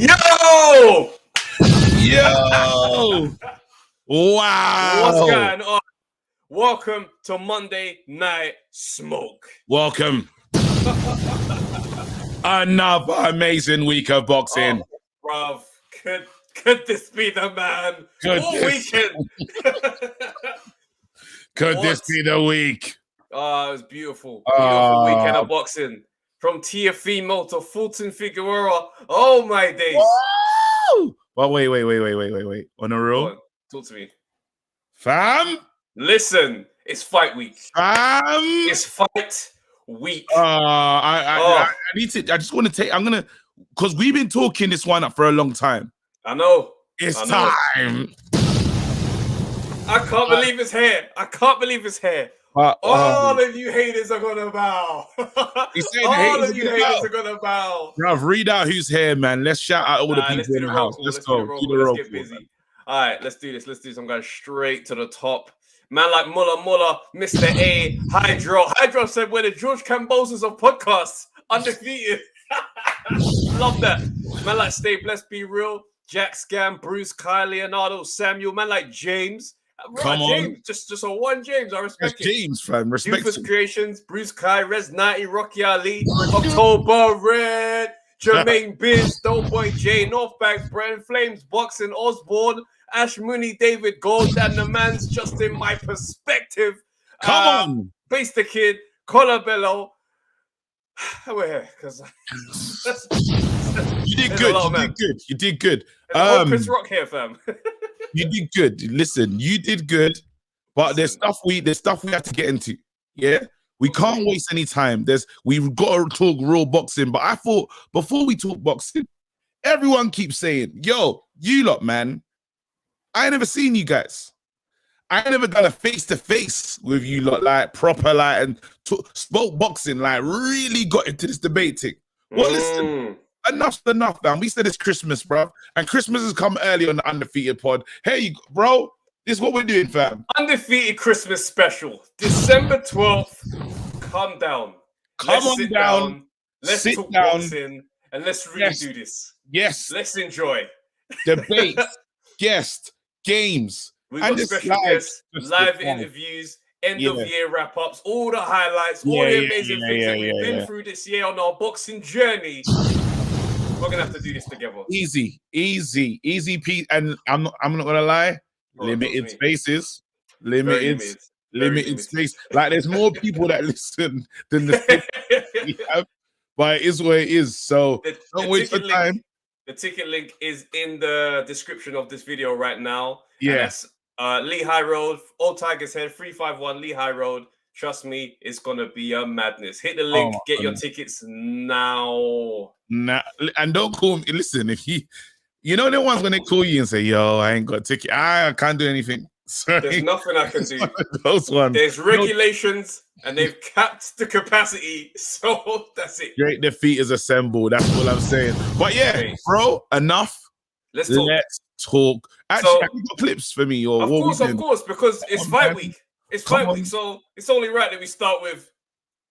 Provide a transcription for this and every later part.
Yo! Yo! Wow! What's going on? Welcome to Monday Night Smoke. Welcome. Another amazing week of boxing. Oh, bruv, could this be the man? All weekend. Could this be the week? Oh, it was beautiful. Beautiful weekend of boxing. From Teofimo to Fulton Figueroa. Oh my days. Whoa! Well, wait. On a roll? Talk to me. Fam? Listen, it's fight week. Fam? It's fight week. I need to, I just want to take, because we've been talking this one up for a long time. I know. It's time. I can't believe it's here. All of you haters are gonna bow. All of you haters are gonna bow. Bruv, read out who's here, man. Let's shout out all the people in the house. Let's go. Let's get busy. All right, let's do this. I'm going straight to the top. Man like Muller, Mr. A, Hydro said we're the George Cambozes of podcasts. Undefeated. Love that. Man like Stay Blessed, Be Real, Jack Scam, Bruce, Kai, Leonardo, Samuel. Man like James. Come on. James, just a one James. I respect it. James, fam. Respect Rufus Creations, Bruce Kai, Rez 90, Rocky Ali, October Red, Jermaine Biz, Doughboy J, Northbank, Brian Flames, Boxing, Osborne, Ash Mooney, David Gold, and the man's just in my perspective. Come on. Base the Kid, Colabello. We're here because you did good. Chris Rock here, fam. You did good. Listen, you did good, but there's stuff we have to get into. Yeah, we can't waste any time. We've got to talk real boxing. But I thought before we talk boxing, everyone keeps saying, "Yo, you lot, man, I ain't never seen you guys. I ain't never done a face-to-face with you lot, like proper, like, and spoke boxing, like really got into this debating." Well, listen. Enough's enough, man. We said it's Christmas, bro. And Christmas has come early on the Undefeated pod. Hey, bro, this is what we're doing, fam. Undefeated Christmas special. December 12th. Come down. Let's sit down. Let's talk boxing. And let's really do this. Yes. Let's enjoy. Debate, guest, games. We've got special guests, live interviews, end of year wrap-ups, all the highlights, all the amazing things that we've been through this year on our boxing journey. We're gonna have to do this together. Easy peasy. And I'm not gonna lie. Limited spaces. Limited space. Like there's more people that listen than the space we have. But it is what it is. So don't waste your time. The ticket link is in the description of this video right now. Yes. Lehigh Road, Old Tigers Head, 351 Lehigh Road. Trust me, it's gonna be a madness. Hit the link, get your tickets now. And don't call me. Listen, if the ones when they call you and say, "Yo, I ain't got a ticket. I can't do anything." Sorry. There's nothing I can do. Those ones. There's regulations, and they've capped the capacity. So that's it. Great defeat is assembled. That's all I'm saying. But yeah, bro, enough. Let's talk. Actually, have you got clips for me? Or of course, because it's fight week. It's fight week, so it's only right that we start with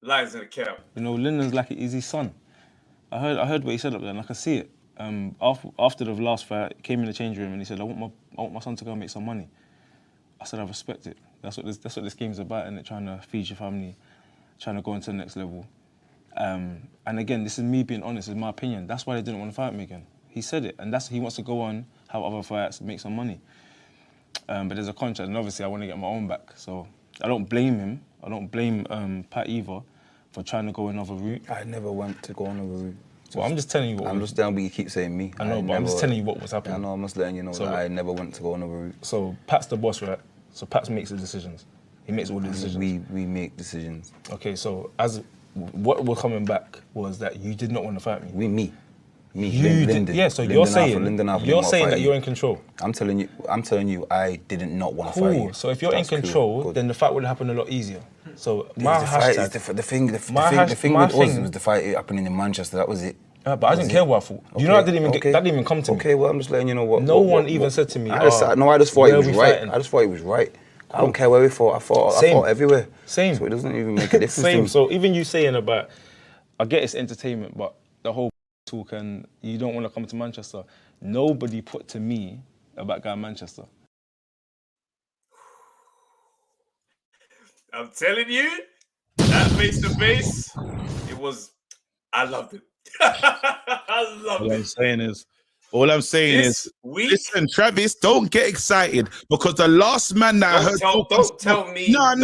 lines in the camp. Lyndon's like an easy son. I heard what he said up there, and I can see it. After the last fight, he came in the change room and he said, "I want my son to go and make some money." I said, "I respect it. That's what this game's about, isn't it? Trying to feed your family, trying to go into the next level." And again, this is me being honest. It's my opinion. That's why they didn't want to fight me again. He said it, and he wants to go on, have other fights, make some money. But there's a contract, and obviously I want to get my own back. So I don't blame him. I don't blame Pat either for trying to go another route. I never went to go another route. Well, I'm just telling you what. I'm just down, but you keep saying me. I know, but I'm just telling you what was happening. I know, I'm just letting you know that I never went to go another route. So Pat's the boss, right? So Pat makes the decisions. He makes all the decisions. We make decisions. Okay, so what we're coming back was that you did not want to fight me. Me. You did, yeah. So you're saying that you're in control. I'm telling you, I didn't not want to fight you. So if you're in control, then the fight would happen a lot easier. So my hashtag, the thing with us was the fight happening in Manchester. That was it. But I didn't care what I thought. Okay. You know, that didn't even come to me. Okay, well, I'm just letting you know what. No one even said to me. I just thought it was right. I just thought it was right. Cool. I don't care where we fought. I fought everywhere. Same. So it doesn't even make a difference. Same. So even you saying about, I get it's entertainment, but the whole talk and you don't want to come to Manchester. Nobody put to me about going to Manchester. I'm telling you, that face-to-face, I loved it. I loved All it. all I'm saying is, week, listen, Travis, don't get excited because the last man that I heard. Don't tell me when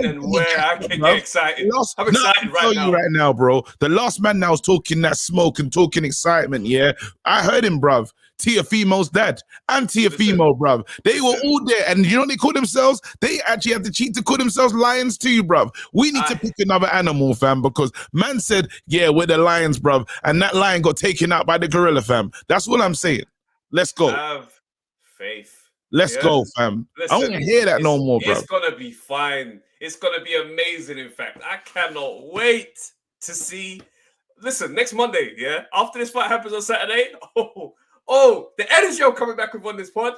and where I can get excited. I'm excited right now. Right now, bro. The last man that was talking that smoke and talking excitement, yeah, I heard him, bruv. Tiafimo's dad and Tiafimo, bruv. They were all there, and you know what they call themselves? They actually had the cheat to call themselves lions too, bruv. We need to pick another animal, fam, because man said, yeah, we're the lions, bruv, and that lion got taken out by the gorilla, fam. That's what I'm saying. Let's go. Have faith. Let's go, fam. Listen, I don't want to hear that no more, bruv. It's gonna be fine. It's gonna be amazing. In fact, I cannot wait to see. Listen, next Monday, yeah, after this fight happens on Saturday, the energy I'm coming back with on this pod.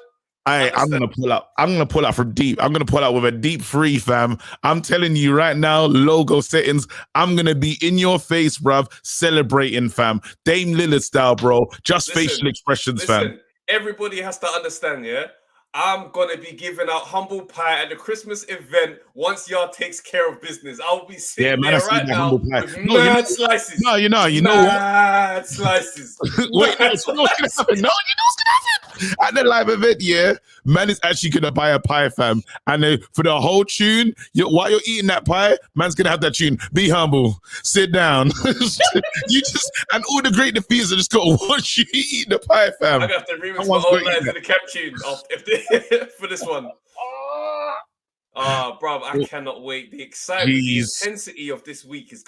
I'm gonna pull out. I'm gonna pull out from deep. I'm gonna pull out with a deep free, fam. I'm telling you right now, logo settings. I'm gonna be in your face, bruv, celebrating, fam. Dame Lillard style, bro. Facial expressions, fam. Everybody has to understand, yeah. I'm gonna be giving out humble pie at the Christmas event once y'all takes care of business. I'll be sitting there right now with mad slices. No, you know what? Mad slices. Wait, no, what's gonna happen? No, you know what's gonna happen? At the live event, yeah, man is actually gonna buy a pie, fam. And for the whole tune, while you're eating that pie, man's gonna have that tune. Be humble, sit down. And all the great defeaters are just gonna watch you eat the pie, fam. I got to remix my old lines in the cap tune for this one. Bro, I cannot wait. The excitement, the intensity of this week is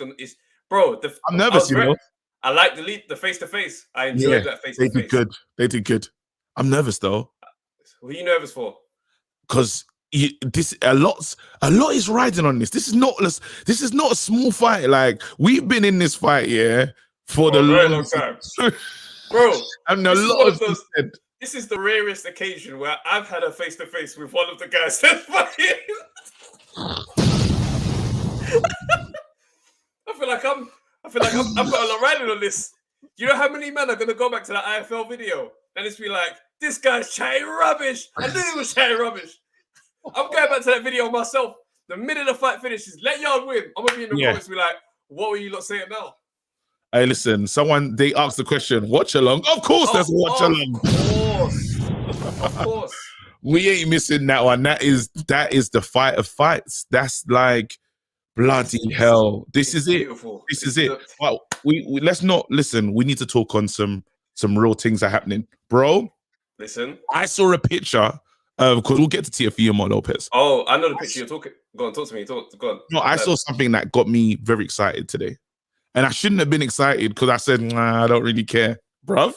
bro. I'm nervous, you know. I like the face-to-face. I enjoyed that face-to-face. They did good. They did good. I'm nervous though. What are you nervous for? Because a lot is riding on this. This is not a small fight. Like, we've been in this fight, yeah, for a very long time, bro. And a lot of this is the rarest occasion where I've had a face-to-face with one of the guys that's fighting. I feel like I've got a lot riding on this. You know how many men are gonna go back to that IFL video and it's be like, this guy's chatting rubbish. I knew he was chatting rubbish. I'm going back to that video myself. The minute the fight finishes, let y'all win. I'm gonna be in the comments be like, what were you lot saying now? Hey, listen, they asked the question, watch along. Of course, there's watch along. Of course. We ain't missing that one. That is the fight of fights. That's like bloody hell. This is beautiful. This is it. Well, we let's not listen. We need to talk on some real things are happening, bro. Listen, I saw a picture because we'll get to Teofimo Lopez. Oh, I know the picture you're talking. Go on, talk to me. Go on. No, I saw something that got me very excited today. And I shouldn't have been excited because I said, nah, I don't really care. Bruv,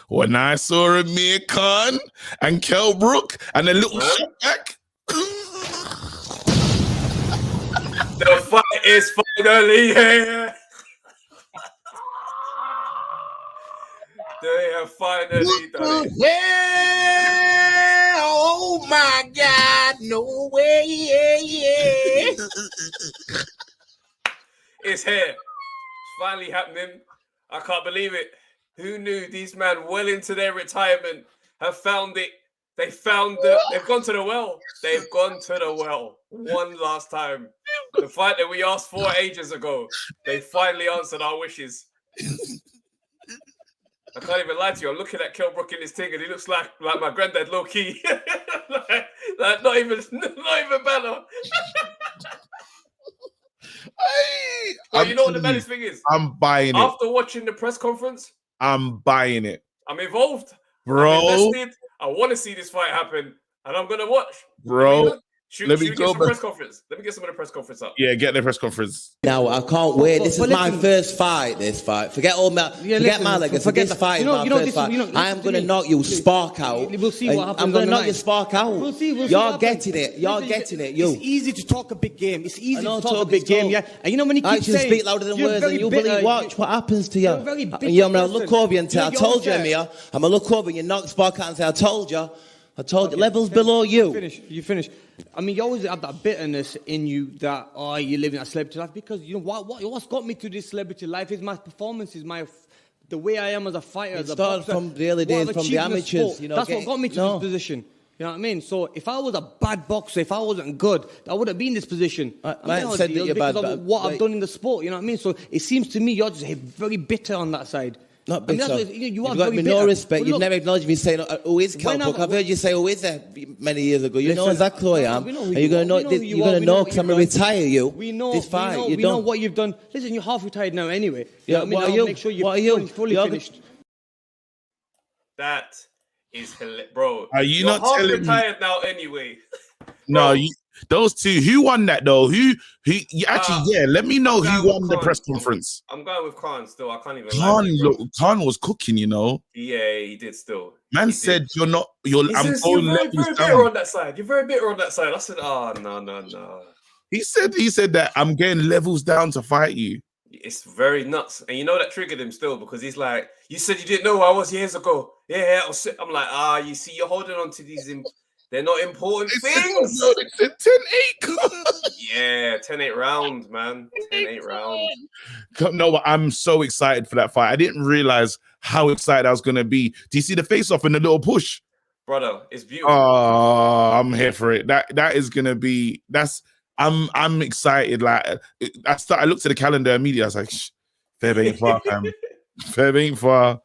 when I saw Amir Khan and Kell Brook and a little shot back. The fight is finally here. They have finally done it. Yeah, oh my God, no way, yeah. It's here. It's finally happening. I can't believe it. Who knew these men well into their retirement have found it? They've gone to the well. They've gone to the well one last time. The fight that we asked for ages ago. They finally answered our wishes. I can't even lie to you. I'm looking at Kell Brook in his thing, and he looks like my granddad, low key. like not even better. Well, you know what the baddest thing is? I'm buying it. After watching the press conference, I'm buying it. I'm involved. Bro. I'm invested. I want to see this fight happen, and I'm gonna watch. Bro. Let me get some press conference. Let me get some of the press conference up. Yeah, get the press conference. Now I can't wait. This is my first fight. This fight. Forget all my. Forget my legacy. This fight is my first fight. I am gonna knock you spark out. We'll see what happens. I'm gonna knock you spark out. We'll see. You're getting it. You're getting it. You. It's easy to talk a big game. It's easy to talk a big game. Yeah. And you know when you keep saying, speak louder than words, and you believe. Watch what happens to you. You're gonna look over you and say, "I told you, Amir." I'm gonna look over you, knock spark out, and say, "I told you." You. Levels below you. You finish. I mean, you always have that bitterness in you that, you're living a celebrity life, because, you know, what's got me to this celebrity life is my performances, my the way I am as a fighter, as a started boxer, from the early what days, I've from achieved the in amateurs. sport, You know, that's what got me to this position. You know what I mean? So if I was a bad boxer, if I wasn't good, I wouldn't be in this position. Man said that you're because bad, of what I've done in the sport. You know what I mean? So it seems to me you're just very bitter on that side. Not bitter. I mean, you are You've got very me bitter. no respect. But You've look, never acknowledged me saying, who is Cal Cook? I've heard you say, who is that many years ago. You know exactly who I am. And you're going to know, you're going to know because I'm going to retire you. This fight. We know what you've done. Listen, you're half retired now anyway. Yeah, what are you? Make sure you're What are you? fully finished. That is hilarious, bro. Are you You're not half telling me? retired now anyway. No, those two. Who won that though? Who? Actually, yeah. Let me know who won the press conference. I'm going with Khan still. I can't even. Khan was cooking, you know. Yeah, he did still. Man said you're not. You're. He I'm says, going you're very levels bitter down. on that side. You're very bitter on that side. I said, oh no. He said that I'm getting levels down to fight you. It's very nuts, and you know that triggered him still because he's like, you said you didn't know who I was years ago. Yeah, I'm like, you see, you're holding on to these. They're not important things. It's a 10-8. Yeah, 10-8 rounds, man. 10-8 rounds. No, I'm so excited for that fight. I didn't realize how excited I was gonna be. Do you see the face off in the little push? Brother, it's beautiful. Oh, I'm here for it. That is gonna be. I'm excited. Like I looked at the calendar immediately. I was like, fair ain't far, fam. Fair ain't far.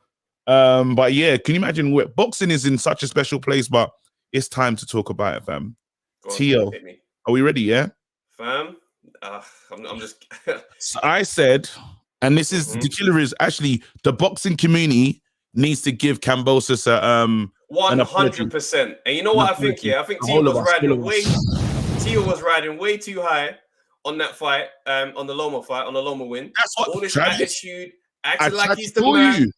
But yeah, can you imagine boxing is in such a special place, but it's time to talk about it, fam. Tio, are we ready? Yeah, fam. I'm just. So I said, and this is the killer is actually the boxing community needs to give Kambosos 100%. And you know what I think? Yeah, I think Tio was riding way too high on that fight, on the Loma fight, on the Loma win. That's what all this Travis, attitude, acting like he's the man. man.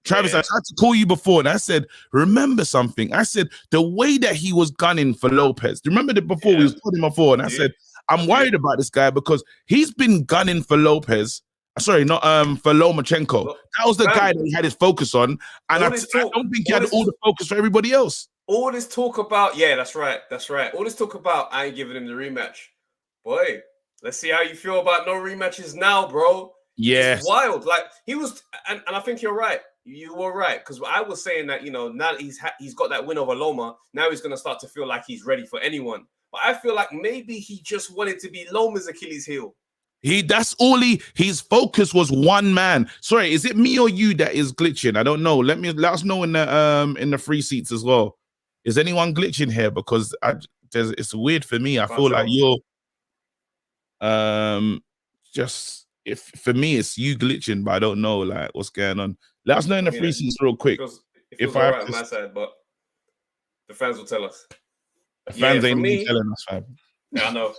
Travis, I tried to call you before, and I said, remember something. I said the way that he was gunning for Lopez. Remember that before we was putting him before, and I said, I'm worried about this guy because he's been gunning for Lopez. Sorry, not for Lomachenko. That was the guy that he had his focus on, and I don't think he had all the focus for everybody else. All this talk about, yeah, that's right. All this talk about, I ain't giving him the rematch. Boy, let's see how you feel about no rematches now, bro. Yeah, it's wild. Like he was, and I think you're right. You were right because I was saying that now that he's got that win over Loma, now he's gonna start to feel like he's ready for anyone. But I feel like maybe he just wanted to be Loma's Achilles heel. His focus was one man. Sorry, is it me or you that is glitching? I don't know. Let us know in the free seats as well. Is anyone glitching here? Because it's weird for me. I feel like you're if for me it's you glitching, but I don't know like what's going on. Let us know in the free seats real quick. It feels all right on my side, but the fans will tell us. The fans ain't even telling us, fam. Yeah, I know.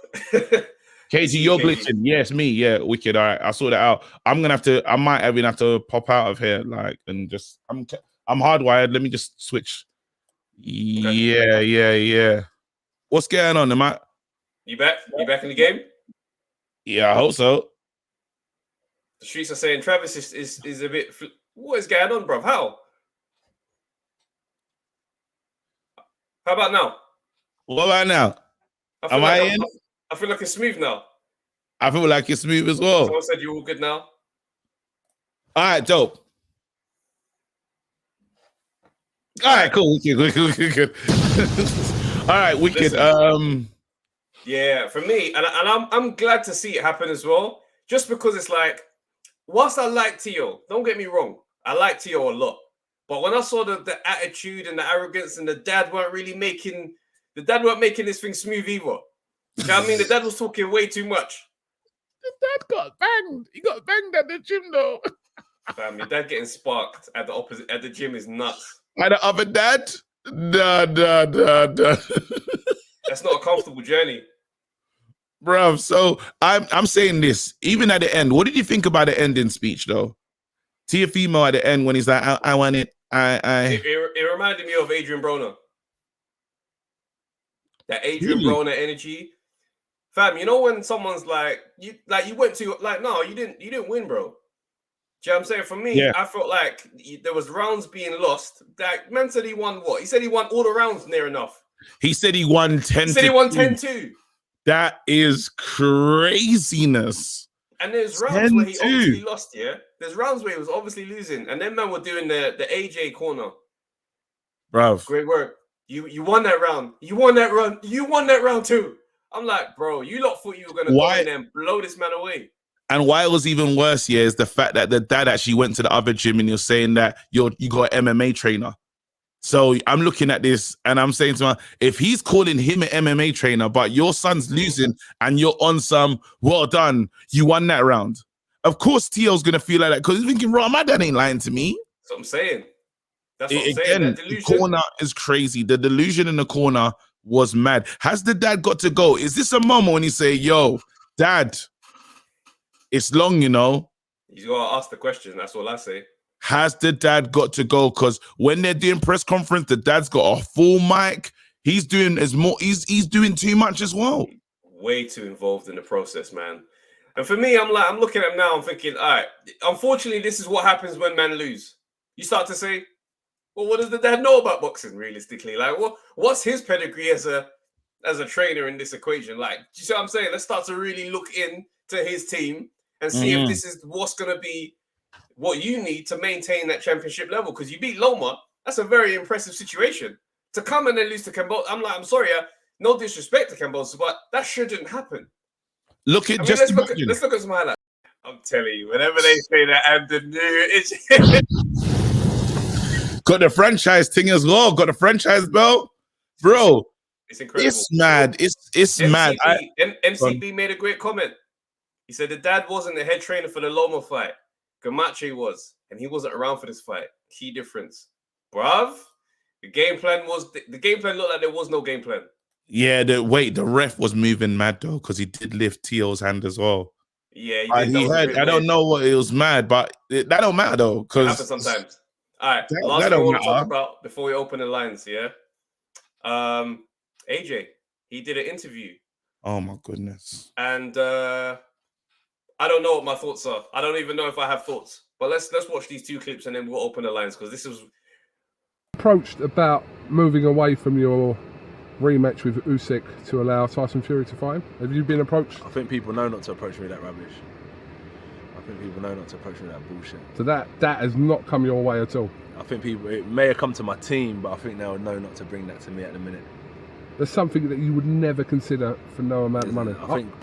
KG, you're glitching. Yes, me. Yeah, wicked. All right, I saw that out. I might even have to pop out of here, like, and just I'm hardwired. Let me just switch. Okay. Yeah. What's going on, am I? You back? You back in the game? Yeah, I hope so. The streets are saying Travis is a bit. What is going on, bro? How about now? What about now? Am I in? I feel like it's smooth now. I feel like it's smooth as well. Someone said you're all good now. All right, dope. All right, cool. Wicked. All right, wicked. Listen, yeah, for me, and I'm glad to see it happen as well. Just because it's like, whilst I like Tio, don't get me wrong, I like Tio a lot. But when I saw the attitude and the arrogance, and the dad weren't making this thing smooth either. You know what I mean? The dad was talking way too much. The dad got banged. He got banged at the gym though. Fam, your dad getting sparked at the gym is nuts. By the other dad? Nah. That's not a comfortable journey. Bruv, so I'm saying this, even at the end, what did you think about the ending speech though? Teofimo at the end when he's like, I want it. It reminded me of Adrian Broner. That Adrian Broner energy. Fam, you know when someone's like you went to no, you didn't win, bro. Do you know what I'm saying? For me, I felt like there was rounds being lost. That man said he won what? He said he won all the rounds near enough. He said he won 10. He said he won 10-2. That is craziness. And there's rounds where he obviously lost, yeah? There's rounds where he was obviously losing. And then man were doing the AJ corner. Bruv. Great work. You won that round. You won that round. You won that round too. I'm like, bro, you lot thought you were going to go in there and blow this man away. And why it was even worse, yeah, is the fact that the dad actually went to the other gym and you're saying that you got an MMA trainer. So I'm looking at this and I'm saying to him, if he's calling him an MMA trainer, but your son's losing and you're on some, well done, you won that round. Of course, Tio's going to feel like that because he's thinking, bro, my dad ain't lying to me. That's what I'm saying. That's what I'm saying. That the corner is crazy. The delusion in the corner was mad. Has the dad got to go? Is this a moment when he say, yo, dad, it's long, you know? He's got to ask the question. That's all I say. Has the dad got to go? Because when they're doing press conference, the dad's got a full mic. He's doing he's doing too much as well. Way too involved in the process, man. And for me, I'm looking at him now, I'm thinking, all right, unfortunately, this is what happens when men lose. You start to say, well, what does the dad know about boxing realistically? Like, what's his pedigree as a trainer in this equation? Like, do you see what I'm saying? Let's start to really look into his team and see if this is what's going to be what you need to maintain that championship level. Because you beat Loma, that's a very impressive situation. To come and then lose to Cambodia, I'm sorry, no disrespect to Cambodia, but that shouldn't happen. Let's look at some highlights. I'm telling you, whenever they say that and the new, it's got the franchise thing as well. Got the franchise belt, bro. It's incredible. It's mad. It's mad. MCB made a great comment. He said the dad wasn't the head trainer for the Loma fight. Gamache was, and he wasn't around for this fight. Key difference, bruv. The game plan looked like there was no game plan. Yeah, the ref was moving mad though because he did lift Tio's hand as well. Yeah, I don't know what it was mad, but that don't matter though because happens sometimes. All right, last thing I want to talk about before we open the lines. Yeah, AJ, he did an interview. Oh my goodness! And I don't know what my thoughts are. I don't even know if I have thoughts. But let's watch these two clips and then we'll open the lines because this was approached about moving away from your rematch with Usyk to allow Tyson Fury to fight him. Have you been approached? I think people know not to approach me with that rubbish. I think people know not to approach me with that bullshit. So that has not come your way at all? I think it may have come to my team, but I think they'll know not to bring that to me at the minute. There's something that you would never consider for no amount of money. I think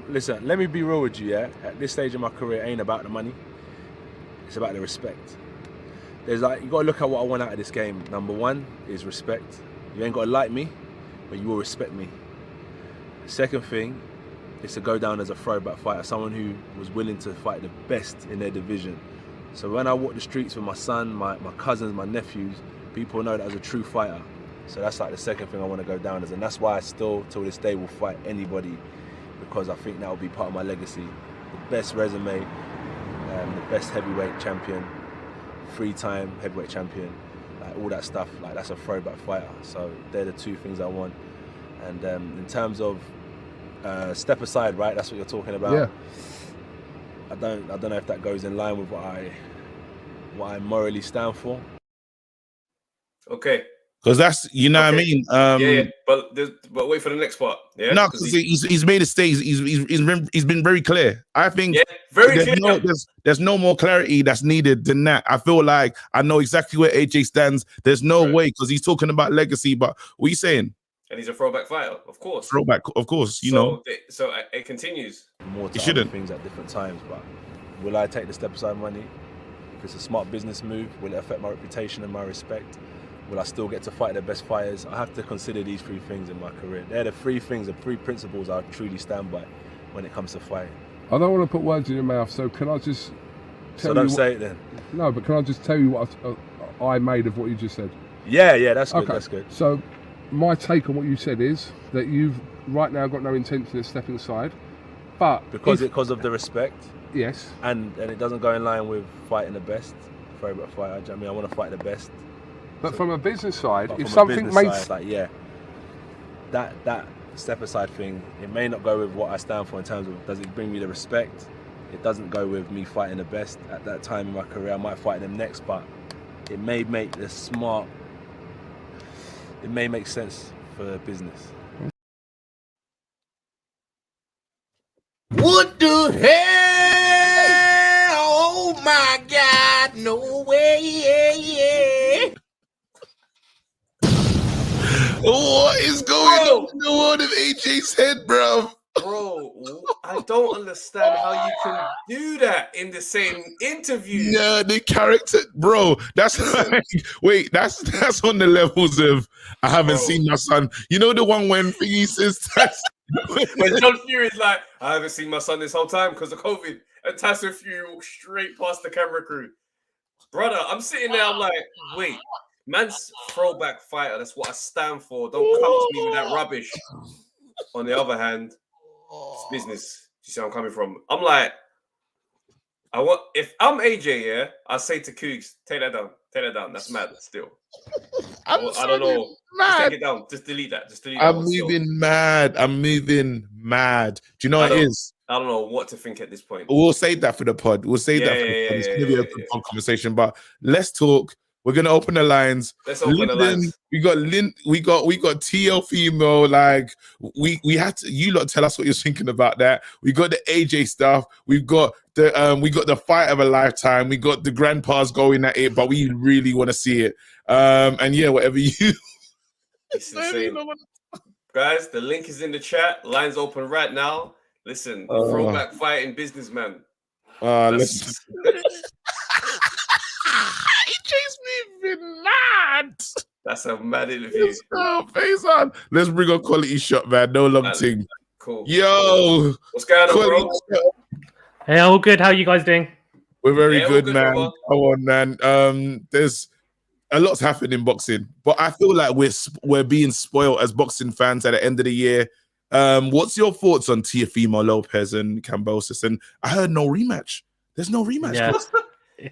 listen, let me be real with you, yeah? At this stage of my career, it ain't about the money. It's about the respect. You got to look at what I want out of this game. Number one is respect. You ain't got to like me, but you will respect me. The second thing is to go down as a throwback fighter, someone who was willing to fight the best in their division. So when I walk the streets with my son, my cousins, my nephews, people know that I was a true fighter. So that's like the second thing I want to go down as, and that's why I still, till this day, will fight anybody, because I think that will be part of my legacy. The best resume, the best heavyweight champion, 3-time heavyweight champion, like all that stuff, like that's a throwback fighter. So they're the two things I want. And in terms of step aside, right? That's what you're talking about. Yeah. I don't know if that goes in line with what I morally stand for. Okay. Because that's, you know what I mean? Yeah. But wait for the next part. Yeah. No, because he's made a stage. He's been very clear. I think very clear. There's no more clarity that's needed than that. I feel like I know exactly where AJ stands. There's no way, because he's talking about legacy. But what are you saying? And he's a throwback fighter, of course. Throwback, of course. You know. So it continues. More to other things at different times, but will I take the step aside money? If it's a smart business move, will it affect my reputation and my respect? Will I still get to fight the best fighters? I have to consider these three things in my career. They're the three things, the three principles I truly stand by when it comes to fighting. I don't want to put words in your mouth, so can I just tell you? So don't say it then. No, but can I just tell you what I made of what you just said? Yeah, that's good. Okay. That's good. So my take on what you said is that you've right now got no intention of stepping aside, but because of the respect. Yes. And it doesn't go in line with fighting the best. Favorite fighter. I mean, I want to fight the best. But from a business side, if from something makes side, like, yeah, that step aside thing, it may not go with what I stand for in terms of does it bring me the respect. It doesn't go with me fighting the best at that time in my career. I might fight them next, but it may make the smart. It may make sense for business. What the Oh, hey, oh my God, no way, yeah. What is going on in the world of AJ's head, bro? Bro, I don't understand how you can do that in the same interview. Yeah, the character, bro. That's like, wait, that's on the levels of I haven't seen my son. You know the one when Thingy says that's when John Fury's like, I haven't seen my son this whole time because of COVID, and Tyson Fury walks straight past the camera crew. Brother, I'm sitting there, I'm like, wait, man's throwback fighter. That's what I stand for. Don't come to me with that rubbish. On the other hand, it's business. You see where I'm coming from? I'm like, if I'm AJ, yeah, I say to Cougs, take that down. That's mad still. I don't know. Mad. Just take it down. Just delete that. I'm moving mad. Do you know what it is? I don't know what to think at this point. We'll save that for the pod. It's going to be a pod conversation, but let's talk. We're gonna open the lines. Let's open the lines. We got TL female. Like we had to. You lot tell us what you're thinking about that. We got the AJ stuff. We've got the fight of a lifetime. We got the grandpas going at it, but we really want to see it. And yeah, whatever you. It's insane. Guys, the link is in the chat. Lines open right now. Listen, throwback fighting businessman. Let's. AJ's moving mad. That's a mad interview. Face on. Let's bring a quality shot, man. No long thing. Cool. Yo. What's going on, bro? Hey, all good. How are you guys doing? We're very good, man. Brother. Come on, man. There's a lot's happened in boxing, but I feel like we're being spoiled as boxing fans at the end of the year. What's your thoughts on Teofimo Lopez and Kambosos? And I heard no rematch. There's no rematch. Yeah.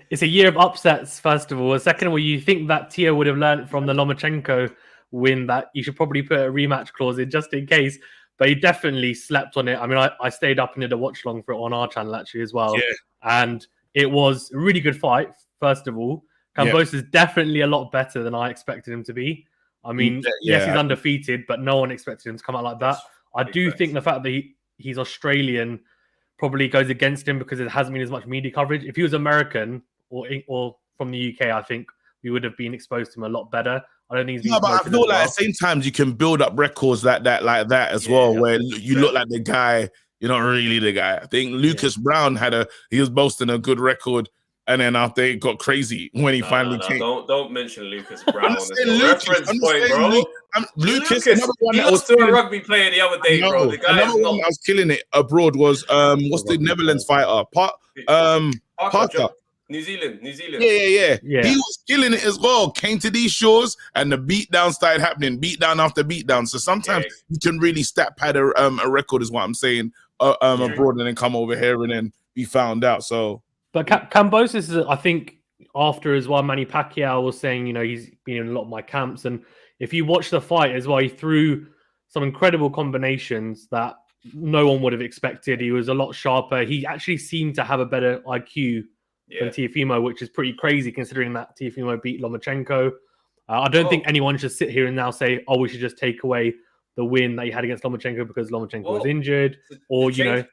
It's a year of upsets, first of all. Second of all, you think that Tio would have learned from the Lomachenko win that you should probably put a rematch clause in just in case. But he definitely slept on it. I mean, I stayed up and did a watch long for it on our channel actually as well. Yeah. And it was a really good fight, first of all. Kambosos is definitely a lot better than I expected him to be. I mean, yes, he's undefeated, but no one expected him to come out like that. I do think the fact that he's Australian probably goes against him because it hasn't been as much media coverage. If he was American or from the UK, I think we would have been exposed to him a lot better. I don't think he's been. But I feel like at the same time you can build up records like that as well, where you look like the guy, you're not really the guy. I think Lucas Brown he was boasting a good record, and then I think it got crazy when he finally came. Don't mention Lucas Brown as a reference point, bro. Lucas, he lost to a rugby player the other day, bro. The guy another one that was killing it abroad was what's the Netherlands fighter? Parker. New Zealand. Yeah. He was killing it as well. Came to these shores and the beatdown started happening, beatdown after beatdown. So sometimes you can really stat pad a record, is what I'm saying, abroad and then come over here and then be found out. So, but Kambosos is, I think, after as well, Manny Pacquiao was saying, he's been in a lot of my camps, and if you watch the fight as well, he threw some incredible combinations that no one would have expected. He was a lot sharper. He actually seemed to have a better IQ than Teofimo, which is pretty crazy considering that Teofimo beat Lomachenko. I don't think anyone should sit here and now say, oh, we should just take away the win that he had against Lomachenko because Lomachenko was injured. The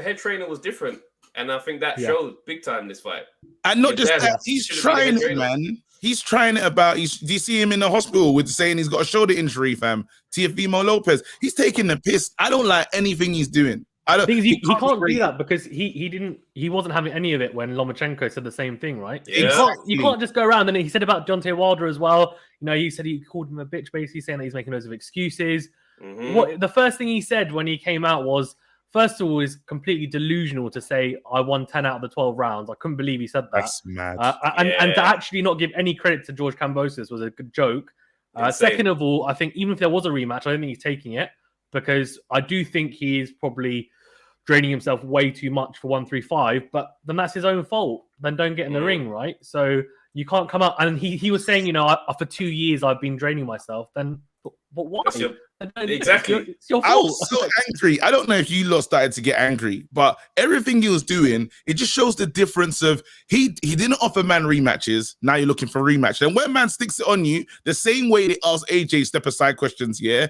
head trainer was different. And I think that showed big time this fight. And not just that, he's trying it, man. He's trying it do you see him in the hospital with saying he's got a shoulder injury, fam? Teofimo Lopez. He's taking the piss. I don't like anything he's doing. He can't do that because he wasn't having any of it when Lomachenko said the same thing, right? Yeah. You can't just go around. And he said about Deontay Wilder as well. He said he called him a bitch, basically saying that he's making loads of excuses. Mm-hmm. The first thing he said when he came out was, first of all, is completely delusional to say I won 10 out of the 12 rounds. I couldn't believe he said that. That's mad. And to actually not give any credit to George Kambosos was a good joke. Second of all, I think even if there was a rematch, I don't think he's taking it because I do think he is probably draining himself way too much for 135. But then that's his own fault. Then don't get in the ring, right? So you can't come out. And he was saying, for 2 years I've been draining myself. Then, but why? Exactly. It's your fault. I was so angry. I don't know if you lot started to get angry, but everything he was doing, it just shows the difference of he didn't offer man rematches. Now you're looking for rematch. And when man sticks it on you, the same way they ask AJ step aside questions, I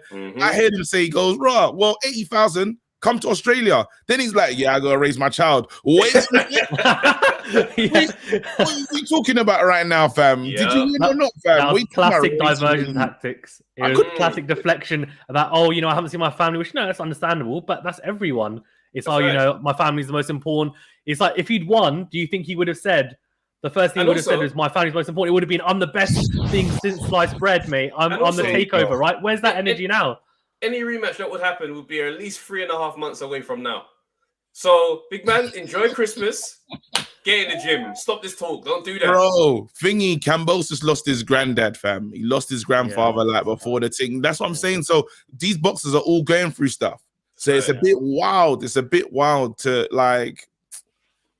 heard him say, he goes, well, 80,000, come to Australia. Then he's like, yeah, I gotta raise my child. What is what are we talking about right now, fam? Yeah. Did you win or not, fam? That was We talking about classic raising diversion you. tactics. It was classic deflection about, oh, you know, I haven't seen my family, which, no, that's understandable, but that's everyone. It's, That's oh, right. you know, my family's the most important. It's like, if he'd won, do you think he would have said, the first thing he would have said was, my family's most important? It would have been, I'm the best thing since sliced bread, mate. I'm the takeover, right? Where's that energy now? Any rematch that would happen would be at least 3.5 months away from now. So, big man, enjoy Christmas. Get in the gym. Stop this talk. Don't do that. Bro, thingy, Kambosos lost his granddad, fam. He lost his grandfather like before the thing. That's what I'm saying. So these boxers are all going through stuff. So it's a bit wild. It's a bit wild to like,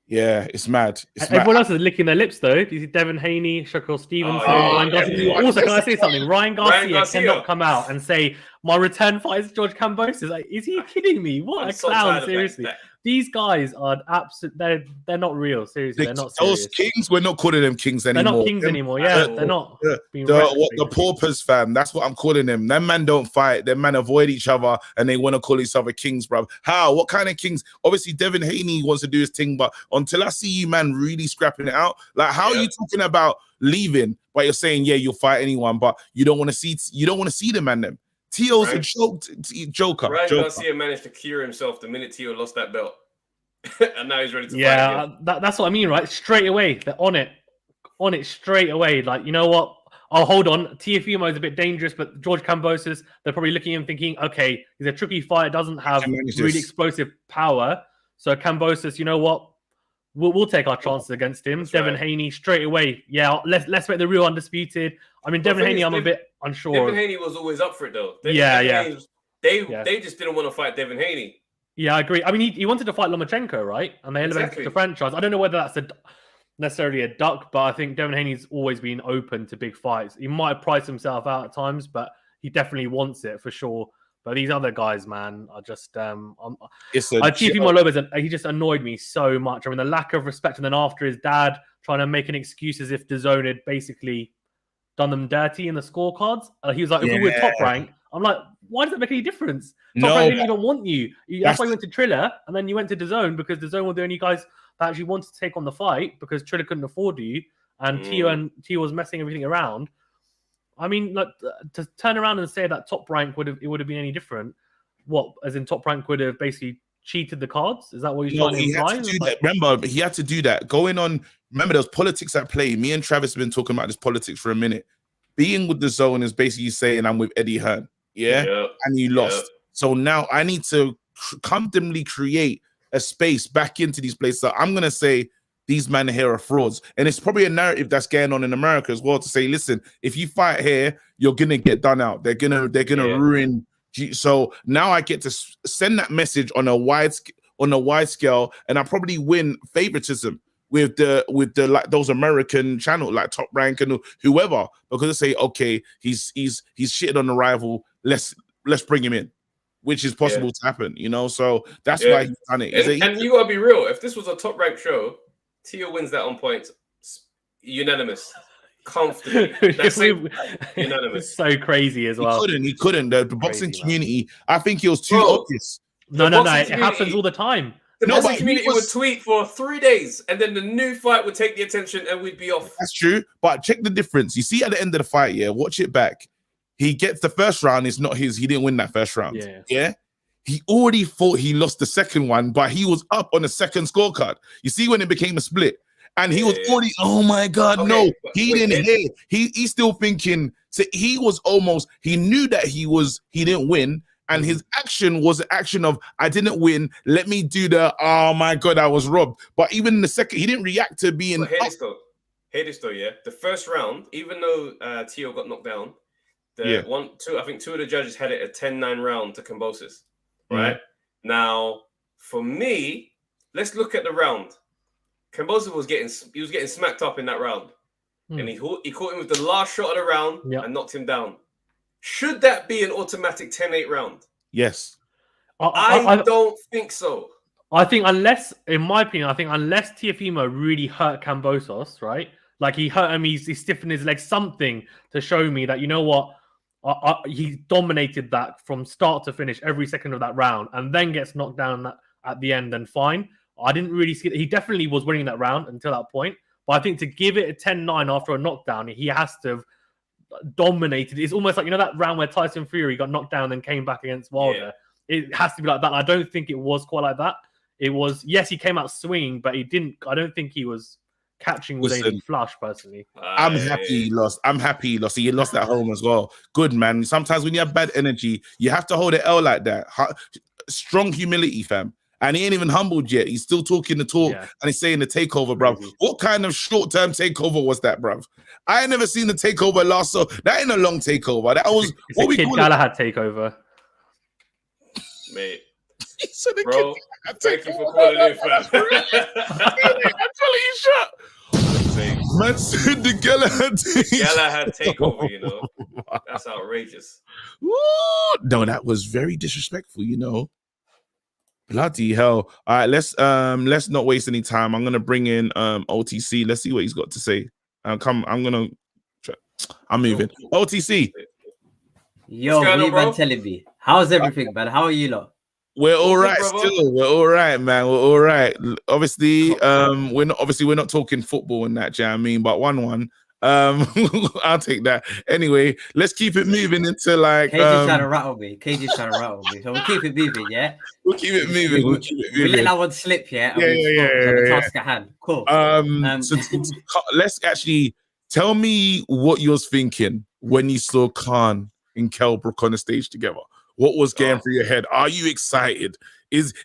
yeah, it's mad. Everyone else is licking their lips though. You see Devin Haney, Shakur Stevenson, Ryan Garcia. Also, can I say something? Ryan Garcia cannot come out and say my return fight is George Kambosos. Like, is he kidding me? What a clown! Seriously, these guys are absolute. They're not real. Seriously, they're not serious. Those kings, we're not calling them kings anymore. They're not kings anymore. Yeah, they're not. The paupers, fam. That's what I'm calling them. Them man don't fight. Them man avoid each other, and they want to call each other kings, bro. How? What kind of kings? Obviously, Devin Haney wants to do his thing, but until I see you, man, really scrapping it out, like how are you talking about leaving? But you're saying, yeah, you'll fight anyone, but you don't want to see. You don't want to see the man. Them Tio's a joker. Ryan Garcia managed to cure himself the minute Tio lost that belt. And now he's ready to fight again. That's what I mean, right? Straight away, they're on it straight away. Like, you know what? Oh, hold on. Teofimo is a bit dangerous, but George Kambosos, they're probably looking at him thinking, okay, he's a tricky fighter, doesn't have really explosive power. So Kambosos, you know what? We'll take our chances against him. That's Devin Haney, straight away. Yeah, let's make the real undisputed. I mean, Devin Haney, I'm a bit unsure. Devin Haney was always up for it, though. They just didn't want to fight Devin Haney. Yeah, I agree. I mean, he wanted to fight Lomachenko, right? And they elevated the franchise. I don't know whether that's necessarily a duck, but I think Devin Haney's always been open to big fights. He might have priced himself out at times, but he definitely wants it for sure. But these other guys, man, are just Teofimo Lopez, he just annoyed me so much. I mean, the lack of respect, and then after his dad trying to make an excuse as if DAZN had basically done them dirty in the scorecards. He was like, if we were top rank, I'm like, why does that make any difference? Top rank didn't even want you. That's why you went to Triller, and then you went to DAZN because DAZN were the only guys that actually wanted to take on the fight because Triller couldn't afford you, and Tio was messing everything around. I mean, like, to turn around and say that top rank would have been any different. What, as in top rank would have basically cheated the cards? Is that what you're trying to imply? Had to do that. Remember, he had to do that. Going on, remember, there was politics at play. Me and Travis have been talking about this politics for a minute. Being with DAZN is basically saying I'm with Eddie Hearn, and you lost. So now I need to comfortably create a space back into these places. So I'm gonna say these men here are frauds, and it's probably a narrative that's going on in America as well to say, listen, if you fight here, you're gonna get done out. They're gonna ruin. So now I get to send that message on a wide scale, and I probably win favoritism with the like those American channel like Top Rank and whoever, because they say, okay, he's shitting on the rival. Let's bring him in, which is possible to happen, you know. So that's why he's done it. And you gotta be real. If this was a Top Rank show, Tio wins that on points, unanimous, comfortably. That's unanimous. It's so crazy as well. He couldn't. The boxing community, I think it was too obvious. No. It happens all the time. The boxing community would tweet for 3 days, and then the new fight would take the attention, and we'd be off. That's true, but check the difference. You see at the end of the fight, watch it back. He gets the first round. It's not his. He didn't win that first round. Yeah. He already thought he lost the second one, but he was up on the second scorecard. You see when it became a split, and he was already. Oh my God, no! He didn't hear. He's still thinking. So he was almost. He knew that he didn't win, and his action was the action of I didn't win. Let me do the. Oh my God, I was robbed. But even in the second, he didn't react to being. But hear this though, yeah. The first round, even though Tio got knocked down, I think two of the judges had it a 10-9 round to Kambosos. Right now, for me, let's look at the round. Kambosos was getting smacked up in that round, and he caught him with the last shot of the round and knocked him down. Should that be an automatic 10-8 round? Yes. I don't think so. I think in my opinion, unless Teofimo really hurt Kambosos, right? Like he hurt him, he stiffened his leg, something to show me that, you know what, he dominated that from start to finish, every second of that round, and then gets knocked down at the end. And fine, I didn't really see it. He definitely was winning that round until that point. But I think to give it a 10-9 after a knockdown, he has to have dominated. It's almost like, you know, that round where Tyson Fury got knocked down and then came back against Wilder. Yeah. It has to be like that. I don't think it was quite like that. It was, yes, he came out swinging, but he didn't. I don't think he was catching with any flush, personally. I'm happy he lost. I'm happy he lost. He lost at home as well. Good, man. Sometimes when you have bad energy, you have to hold it L like that. Strong humility, fam. And he ain't even humbled yet. He's still talking the talk and he's saying the takeover, bruv. What kind of short-term takeover was that, bruv? I ain't never seen the takeover last. So that ain't a long takeover. That was it's what we call Galahad takeover. Mate. Bro, thank you for calling in, fam. I'm telling you, shut. Man said the Galahad takeover, you know. That's outrageous. Woo! No, that was very disrespectful, you know. Bloody hell. All right, let's not waste any time. I'm gonna bring in OTC. Let's see what he's got to say. I'm moving. OTC. Yo, what you been telling me? How's everything, man? How are you lot? We're all right still. We're all right, man. We're all right. Obviously, we're not talking football and that, you know what I mean? But 1-1. I'll take that. Anyway, let's keep it moving into like KG's trying to rattle me. So we'll keep it moving, yeah? We'll keep it moving. We'll let that one slip, yeah? Yeah. Task at hand. Cool. So let's actually tell me what you're thinking when you saw Khan and Kell Brook on the stage together. What was going through your head? Are you excited?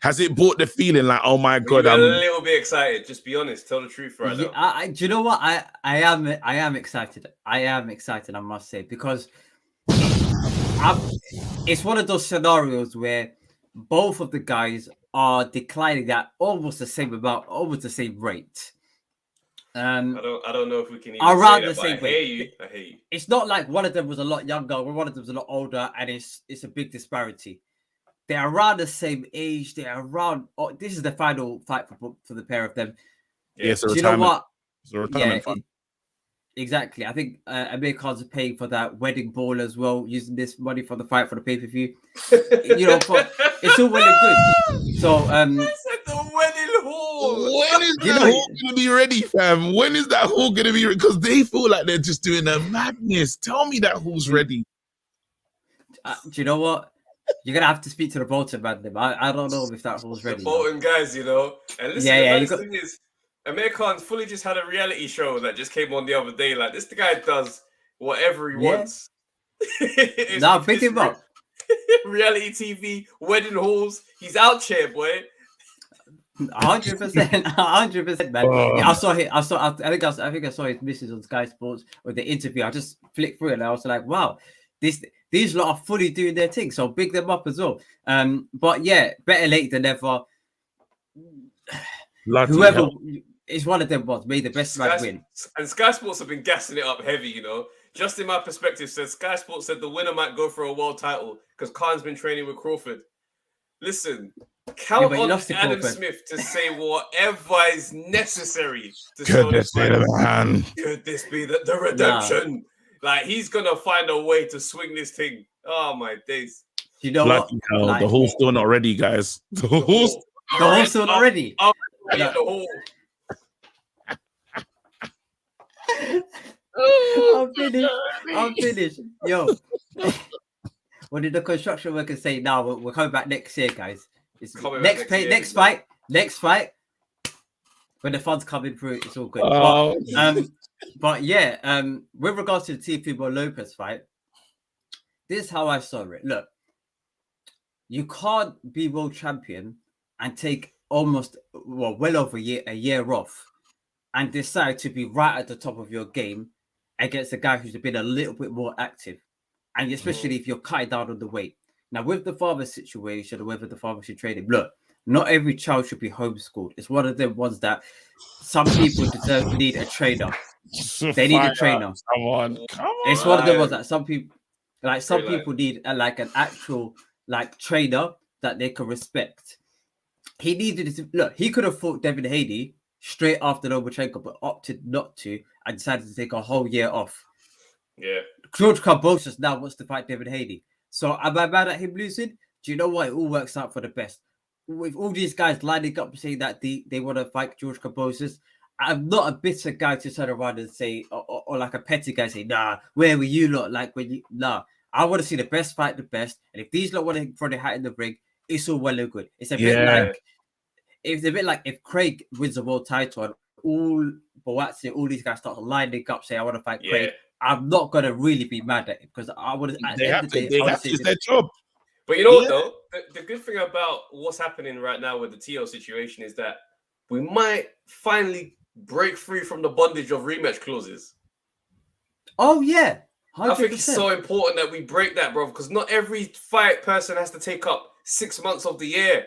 Has it brought the feeling like, oh my God, I'm a little bit excited. Just be honest, tell the truth right now. Do you know what? I am excited. I am excited, I must say, because it's one of those scenarios where both of the guys are declining at almost the same amount, almost the same rate. I don't know if we can even around say the that, same I way. hear you. It's not like one of them was a lot younger, or one of them was a lot older, and it's a big disparity. They're around the same age. They're around. Oh, this is the final fight for the pair of them. Yes, do you know what? It's a retirement fund. Exactly. I think Amir Khan's paying for that wedding ball as well, using this money for the fight for the pay-per-view. You know, it's all well and good. So, the wedding hall. When is that hall gonna be ready, fam? When is that hall gonna be ready? Because they feel like they're just doing a madness. Tell me that hall's ready. Do you know what? You're gonna have to speak to the Bolton man. I don't know if that hall's ready. The Bolton guys, you know. And listen, the nice thing is, Amir Khan fully just had a reality show that just came on the other day. Like, this guy does whatever he wants. Now pick him up. Reality TV, wedding halls. He's out here, boy. 100%, man. Yeah, I saw him. I think I saw his missus on Sky Sports with the interview. I just flicked through it and I was like, wow, these lot are fully doing their thing. So big them up as well. But yeah, better late than never. Whoever is one of them was made the best man win. And Sky Sports have been gassing it up heavy, you know. Just in my perspective, Sky Sports said the winner might go for a world title because Khan's been training with Crawford. Listen, count on Adam Smith to say whatever is necessary to show this man. Could this be the redemption? Like, he's gonna find a way to swing this thing. Oh my days! You know what? Like, the hall's still not ready, guys. The hall's still not ready. I'm finished. Yo, what did the construction workers say? Now we're coming back next year, guys. It's next fight. When the funds coming through, it's all good. But yeah, with regards to the Teofimo Lopez fight, this is how I saw it. Look, you can't be world champion and take well over a year off and decide to be right at the top of your game against a guy who's been a little bit more active, and especially if you're cutting down on the weight. Now, with the father situation, or whether the father should train him, look, not every child should be homeschooled. It's one of them ones that some people need a trainer. They need a trainer. Come on. It's one of them ones that some people need an actual trainer that they can respect. He needed to look. He could have fought Devin Haney straight after Lomachenko, but opted not to and decided to take a whole year off. Yeah. George Kambosos now wants to fight David Haney. So am I mad at him losing? Do you know what? It all works out for the best. With all these guys lining up saying that they want to fight George Kambosos, I'm not a bitter guy to turn around and say, or like a petty guy say, nah, where were you lot? Like when you, nah, I want to see the best fight the best. And if these lot want to throw their hat in the ring, it's all well and good. It's a bit like if Craig wins the world title and all Boatsi, all these guys start lining up, say, I want to fight Craig. I'm not gonna really be mad at it because I would. They have to. It's their job. But you know what though? The good thing about what's happening right now with the TO situation is that we might finally break free from the bondage of rematch clauses. Oh yeah, 100%. I think it's so important that we break that, bro, because not every fight person has to take up 6 months of the year.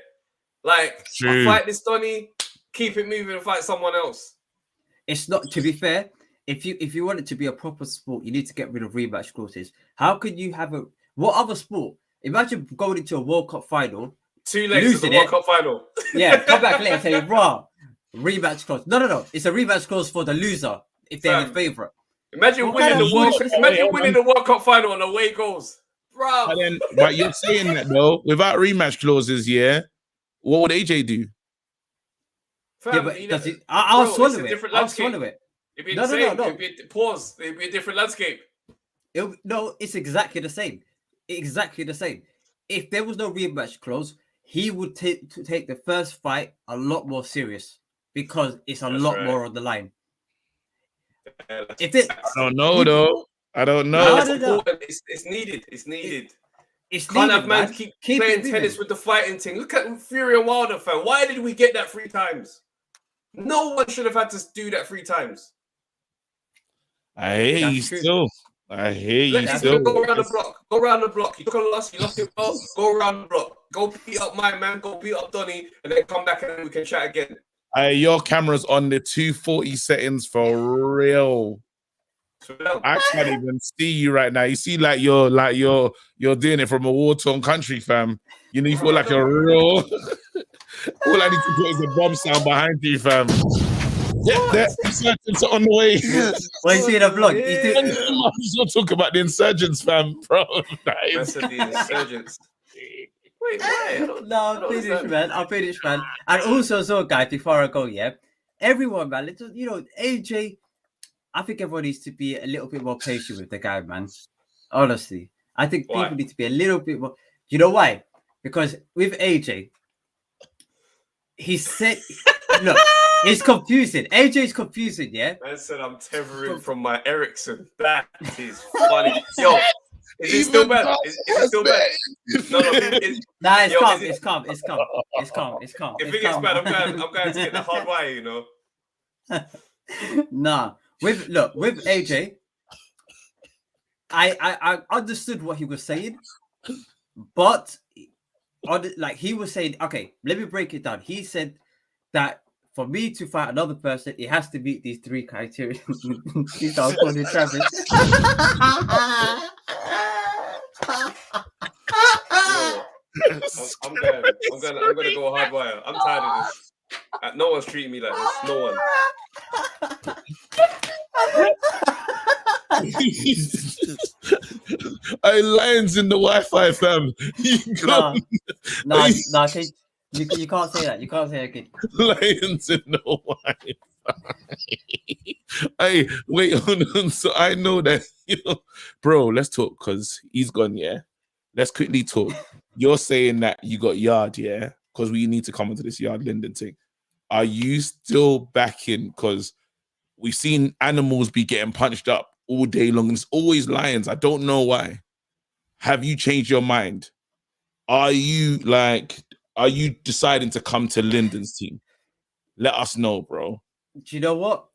Like, I fight this Donny, keep it moving and fight someone else. It's not, to be fair. If you want it to be a proper sport, you need to get rid of rematch clauses. How can you have what other sport? Imagine going into a World Cup final, 2 legs of the World Cup final. Yeah, come back later and say, "Raw, rematch clause." No. It's a rematch clause for the loser if they're the favorite. Imagine winning the World Cup final on away goals, bro. But you're saying that though, without rematch clauses, yeah. What would AJ do? Yeah, but I'll swallow it. I'll swallow it. It'd be the same. It'd be it'd be a different landscape. No, it's exactly the same. Exactly the same. If there was no rematch clause, he would take the first fight a lot more serious because it's a lot more on the line. I don't know though. I don't know. It's needed. It's needed. It's Can't needed, have man keep playing tennis with the fighting thing. Look at Fury and Wilder, fam. Why did we get that 3 times? No one should have had to do that 3 times. I hear you still. I hear you still. Go around the block. Go around the block. You lost your belt. Go around the block. Go beat up my man. Go beat up Donny, and then come back and then we can chat again. Your camera's on the 240 settings for real. I can't even see you right now. You see, like you're doing it from a war-torn country, fam. You know, you feel like a real. All I need to do is a bomb sound behind you, fam. Yeah, the insurgents are on the way. What you see in the vlog? We'll talk about the insurgents, fam, bro. That's the insurgents. Wait, no, I'm finished, man. And also, guys, before I go, yeah, everyone, man, AJ, I think everyone needs to be a little bit more patient with the guy, man. Honestly, I think people need to be a little bit more. You know why? Because with AJ, he said, look, it's confusing. AJ's confusing, yeah? Man said I'm tethering from my Ericsson. That is funny. Yo, is it still bad? Is it still bad? No. It's calm. If it gets bad, I'm going to get the hard wire, you know? Nah. With AJ, I understood what he was saying, but he was saying, okay, let me break it down. He said that for me to fight another person, it has to meet these 3 criteria. He's not calling it Travis. I'm gonna go hard wire. I'm tired of this. No one's treating me like this. No one. Hey, lions in the Wi-Fi, fam. No, you can't say that. You can't say that, kid. Lions in the Wi-Fi. Hey, wait, hold on. So I know that, bro, let's talk because he's gone, yeah? Let's quickly talk. You're saying that you got yard, yeah? Because we need to come into this yard Linden thing. Are you still backing? Because we've seen animals be getting punched up all day long, and it's always lions. I don't know why. Have you changed your mind? Are you deciding to come to Linden's team? Let us know, bro. Do you know what?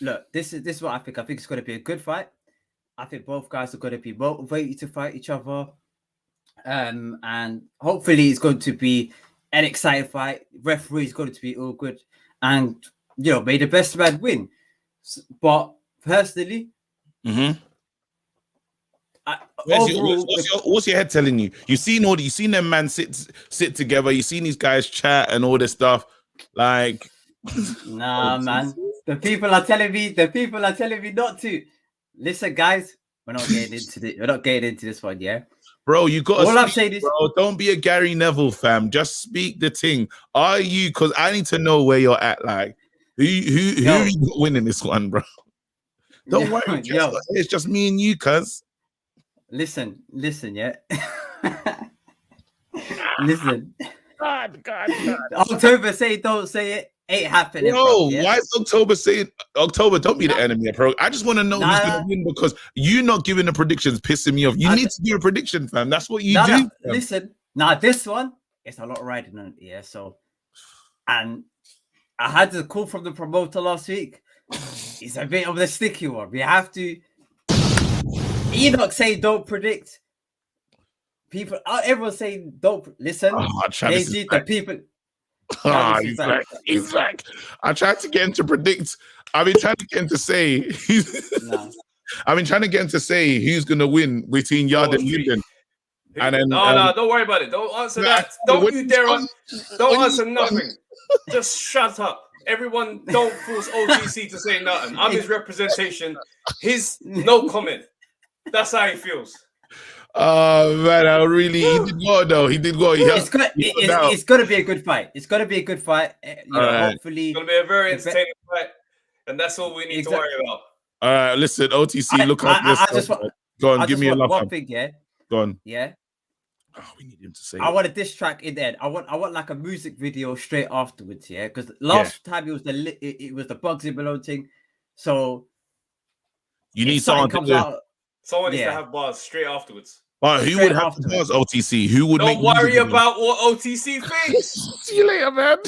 Look, this is what I think. I think it's going to be a good fight. I think both guys are going to be motivated to fight each other. And hopefully it's going to be an exciting fight. Referee is going to be all good. And, may the best man win. But personally, what's your head telling you? You've seen them man sit together. You've seen these guys chat and all this stuff. Like, nah, man. The people are telling me not to. Listen, guys, we're not getting into this one, yeah. Bro, you got. All I'm saying is, bro, don't be a Gary Neville fam. Just speak the thing. Are you? Because I need to know where you're at. Like, who are you winning this one, bro? Don't worry, it's just me and you, cuz. Listen, yeah. Listen. God. October say don't say it. Ain't happening. No, why is October saying October? Don't be the enemy, bro. I just want to know who's gonna win because you not giving the predictions pissing me off. You need to give a prediction, fam. That's what you do. Listen, this one it's a lot riding on it, yeah. So, and I had the call from the promoter last week. It's a bit of the sticky one. We have to. Enoch say don't predict. People, everyone's saying don't listen. The people. He's back. I tried to get him to predict. I've been trying to get him to say. I've been trying to get him to say who's gonna win between Yard and Newton. And then no, don't worry about it. Don't answer that. Don't you dare. Don't answer nothing. Just shut up. Everyone, don't force OTC to say nothing. I'm his representation. His no comment. That's how he feels. Oh man, he did go though. He did go. It's gonna be a good fight. It's gonna be a good fight. Hopefully, it's gonna be a very entertaining fight, and that's all we need to worry about. All right, listen, OTC, look up this. Go on, give me a love. One thing, yeah. Go on. Yeah. Oh, we need him to say. I want a diss track in there. I want like a music video straight afterwards. Yeah, because last time it was the Bugsy Malone thing. So you need someone comes out. Someone needs to have bars straight afterwards. Who would have the bars? OTC. Who would? Don't worry about what OTC thinks. See you later, man.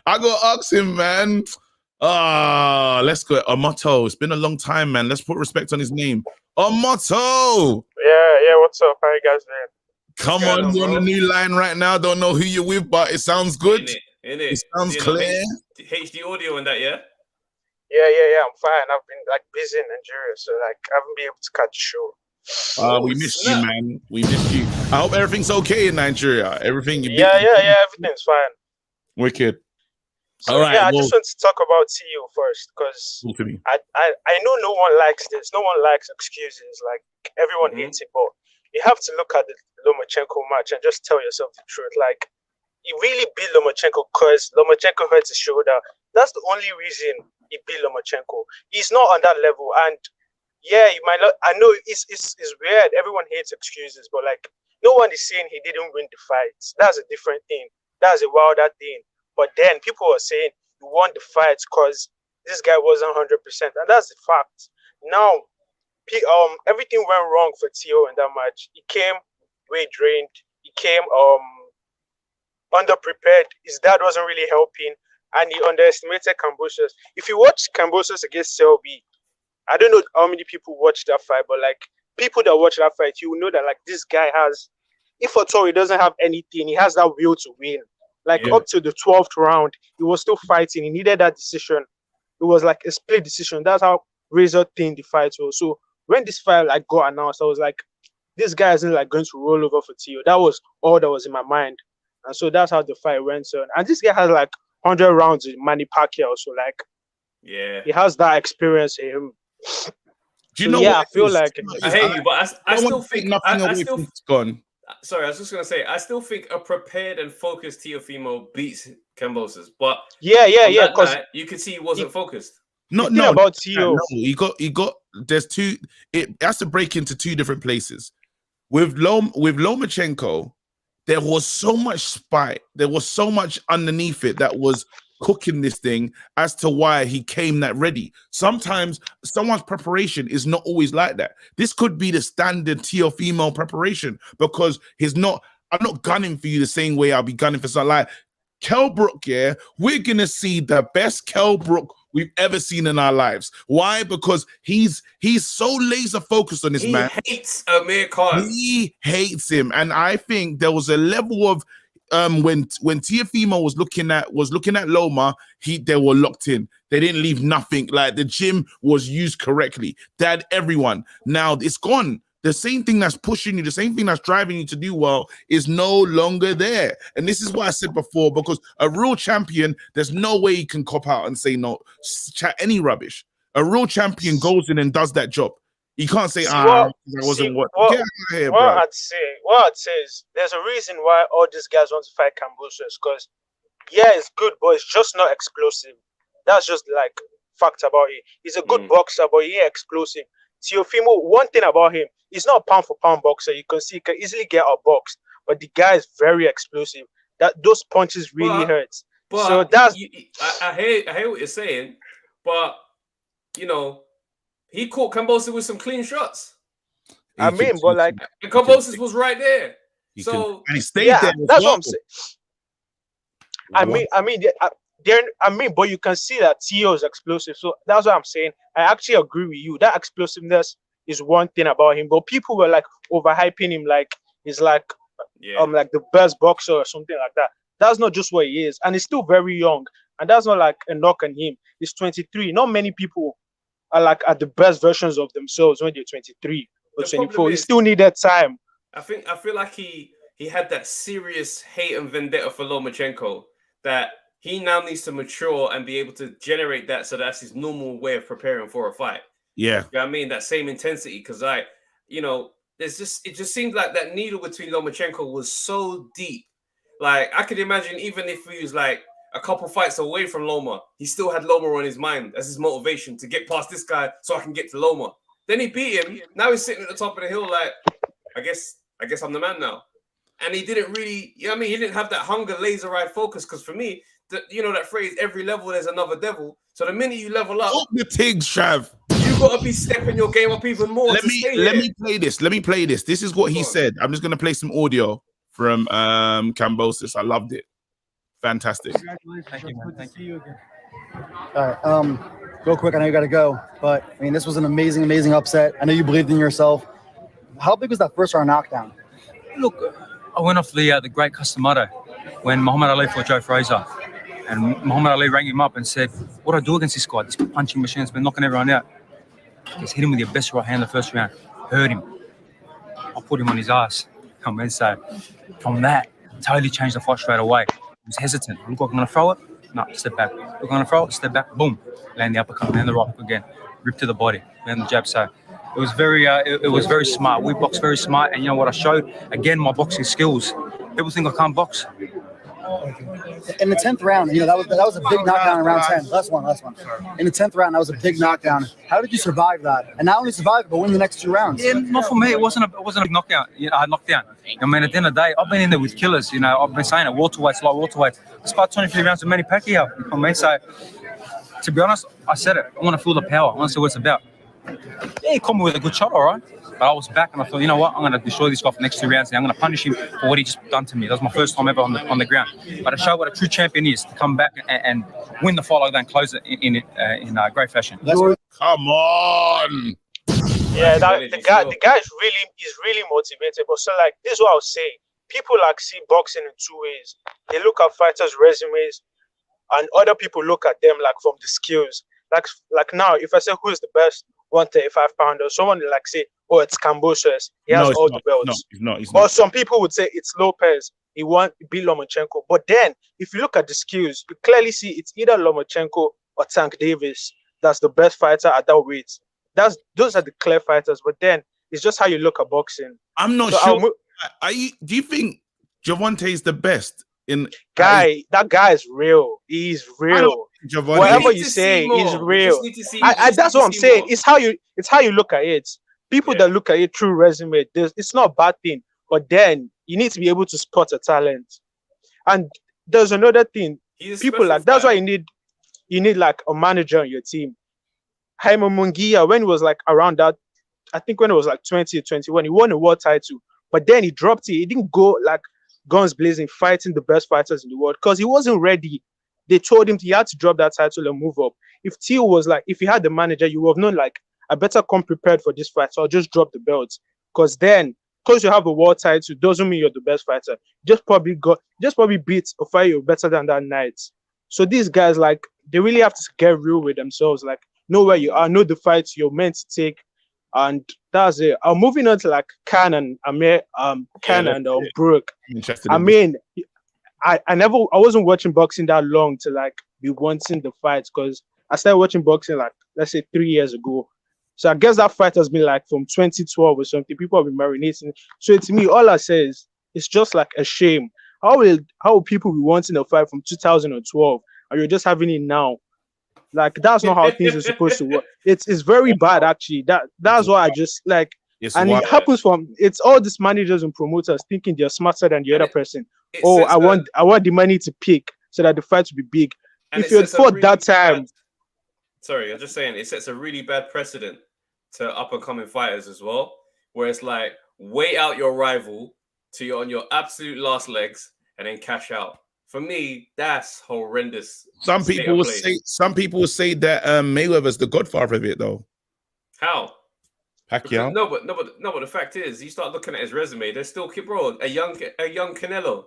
I gotta ask him, man. Let's go. Amato. It's been a long time, man. Let's put respect on his name. Amato. Yeah. What's up? How you guys doing? Come on, you're on a new line right now. Don't know who you're with, but it sounds good. It sounds clear. HD audio and that, yeah. Yeah. I'm fine. I've been busy in Nigeria, so I haven't been able to catch the show. We missed you, man. We missed you. I hope everything's okay in Nigeria. Everything. Yeah. Everything's fine. Wicked. So, all right. I just want to talk about TO first because I know no one likes this. No one likes excuses. Like everyone hates it, but you have to look at the Lomachenko match and just tell yourself the truth. Like he really beat Lomachenko because Lomachenko hurt his shoulder. That's the only reason he beat Lomachenko. He's not on that level, and yeah, you might not. I know it's weird. Everyone hates excuses, but like no one is saying he didn't win the fights. That's a different thing. That's a wilder thing. But then people are saying he won the fights because this guy wasn't 100%, and that's the fact. Now, everything went wrong for Tio in that match. He came weight drained. He came underprepared. His dad wasn't really helping, and he underestimated Kambosos. If you watch Kambosos against Selby, I don't know how many people watched that fight, but like people that watch that fight, you will know that like this guy has, if at all he doesn't have anything, he has that will to win. Like up to the 12th round, he was still fighting. He needed that decision. It was like a split decision. That's how razor thin the fight was. So when this fight like got announced, I was like, this guy isn't like going to roll over for Tio. That was all that was in my mind. And so that's how the fight went on. And this guy has like 100 rounds with Manny Pacquiao. So like, he has that experience in him. Do you know? Yeah, I feel like I hate you, but I still think gone. Sorry, I was just gonna say I still think a prepared and focused Teofimo beats Kambosos, but yeah, because you could see he wasn't focused. No, about Tio. No, he got. There's two. It has to break into two different places. With Lomachenko, there was so much spite. There was so much underneath it that was cooking this thing as to why he came that ready. Sometimes someone's preparation is not always like that. This could be the standard Teofimo preparation because I'm not gunning for you the same way I'll be gunning for something like Kell Brook. Yeah, we're gonna see the best Kell Brook we've ever seen in our lives. Why? Because he's so laser focused on this man. He hates Amir Khan. He hates him, and I think there was a level of when Teofimo was looking at Loma, they were locked in. They didn't leave nothing. Like the gym was used correctly. They had everyone. Now it's gone. the same thing that's pushing you, the same thing that's driving you to do well is no longer there. And this is what I said before, because a real champion, there's no way he can cop out and say no, chat any rubbish. A real champion goes in and does that job. You can't say, I wasn't what. Get out of here, bro. What I'd say is there's a reason why all these guys want to fight Kambosos, because yeah, it's good, but it's just not explosive. That's just like fact about it. He's a good boxer, but he ain't explosive. Teofimo, one thing about him, he's not a pound for pound boxer. You can see he can easily get outboxed, but the guy is very explosive. That those punches really hurt. But so that's I hear what you're saying, but you know, he caught Kambosos with some clean shots. I mean, but like Kambosos was right there. So and he stayed there. That's what I'm saying. I mean, but you can see that Tio is explosive. So that's what I'm saying. I actually agree with you. That explosiveness is one thing about him. But people were like overhyping him, like he's like like the best boxer or something like that. That's not just what he is, and he's still very young. And that's not like a knock on him. He's 23. Not many people are like at the best versions of themselves when they're 23 or 24. He still needed time. I feel like he had that serious hate and vendetta for Lomachenko that he now needs to mature and be able to generate that, so that's his normal way of preparing for a fight. Yeah. You know what I mean? That same intensity, because it just seemed like that needle between Lomachenko was so deep. Like, I could imagine even if he was like a couple fights away from Loma, he still had Loma on his mind as his motivation to get past this guy so I can get to Loma. Then he beat him. Now he's sitting at the top of the hill like, I guess I'm the man now. And he didn't really, he didn't have that hunger, laser-eyed focus, because for me, that phrase, every level there's another devil. So the minute you level up, the things, Trav. You got to be stepping your game up even more. Let me play this. This is what he said. I'm just going to play some audio from Kambosos. I loved it. Fantastic. Congratulations. Thank you, man. Thank you again. All right. Real quick, I know you got to go, but I mean, this was an amazing upset. I know you believed in yourself. How big was that first round knockdown? Look, I went off the great Customato when Muhammad Ali fought Joe Frazier. And Muhammad Ali rang him up and said, what do I do against this guy? This punching machine's been knocking everyone out. Just hit him with your best right hand the first round. Hurt him. I put him on his ass. And so from that, totally changed the fight straight away. He was hesitant. Look like I'm going to throw it. No, step back. Look, I'm going to throw it. Step back. Boom. Land the uppercut. Land the right hook again. Rip to the body. Land the jab. So it was very smart. We boxed very smart. And you know what I showed? Again, my boxing skills. People think I can't box. In the 10th round, that was a big knockdown in round 10. Last one. In the 10th round, that was a big knockdown. How did you survive that? And not only survive, but win the next 2 rounds. Yeah, not for me. It wasn't a big knockout. I knocked down. I mean, at the end of the day, I've been in there with killers. I've been saying it. Welterweights, light welterweights. I sparred 23 rounds with Manny Pacquiao. I mean, so to be honest, I said it. I want to feel the power. I want to see what it's about. Yeah, he caught me with a good shot, all right. But I was back and I thought, you know what? I'm going to destroy this guy for the next 2 rounds. And I'm going to punish him for what he just done to me. That was my first time ever on the ground. But to show what a true champion is, to come back and win the fight like that and close it in great fashion. Come on. Yeah, the guy is really motivated. But so like this is what I was saying. People like see boxing in 2 ways. They look at fighters' resumes, and other people look at them like from the skills. Like now, if I say who's the best 135-pounder, someone will like say, "Oh, it's Kambosos. He has all the belts." No, he's or not. Some people would say it's Lopez. He won beat Lomachenko. But then, if you look at the skills, you clearly see it's either Lomachenko or Tank Davis that's the best fighter at that weight. Those are the clear fighters. But then it's just how you look at boxing. I'm not sure. Do you think Gervonta is the best in guy? That guy is real. He's real. Whatever you say is real. That's what I'm saying. It's how you look at it. People that look at it through resume, it's not a bad thing. But then you need to be able to spot a talent. And there's another thing. People like that's why you need like a manager on your team. Jaime Munguia, when he was like around that, I think when it was like 20 or 21, he won a world title. But then he dropped it. He didn't go like guns blazing, fighting the best fighters in the world because he wasn't ready. They told him he had to drop that title and move up. If Tio was like, if he had the manager, you would have known like, I better come prepared for this fight. So I'll just drop the belt. Because you have a world title doesn't mean you're the best fighter. Just probably beat a fight you're better than that night. So these guys, like, they really have to get real with themselves. Like, know where you are, know the fights you're meant to take, And that's it. Moving on to like Khan and Amir, Khan and Brooke. I mean, I wasn't watching boxing that long to like be wanting the fights, because I started watching boxing like, let's say 3 years ago. So I guess that fight has been like from 2012 or something. People have been marinating. So to me, all I say is it's just like a shame. How will people be wanting a fight from 2012 and you're just having it now? Like, that's not how things are supposed to work. It's very bad, actually. That's why I just like. And it happens it's all these managers and promoters thinking they're smarter than the other person. Oh, I want the money to pick so that the fight will be big. If you had fought that time. Sorry, I'm just saying it sets a really bad precedent to up and coming fighters as well, where it's like, wait out your rival till you're on your absolute last legs and then cash out. For me, that's horrendous. Some people will say that Mayweather's the godfather of it, though. How? Pacquiao. Because, but the fact is, you start looking at his resume. There's still, bro, a young Canelo.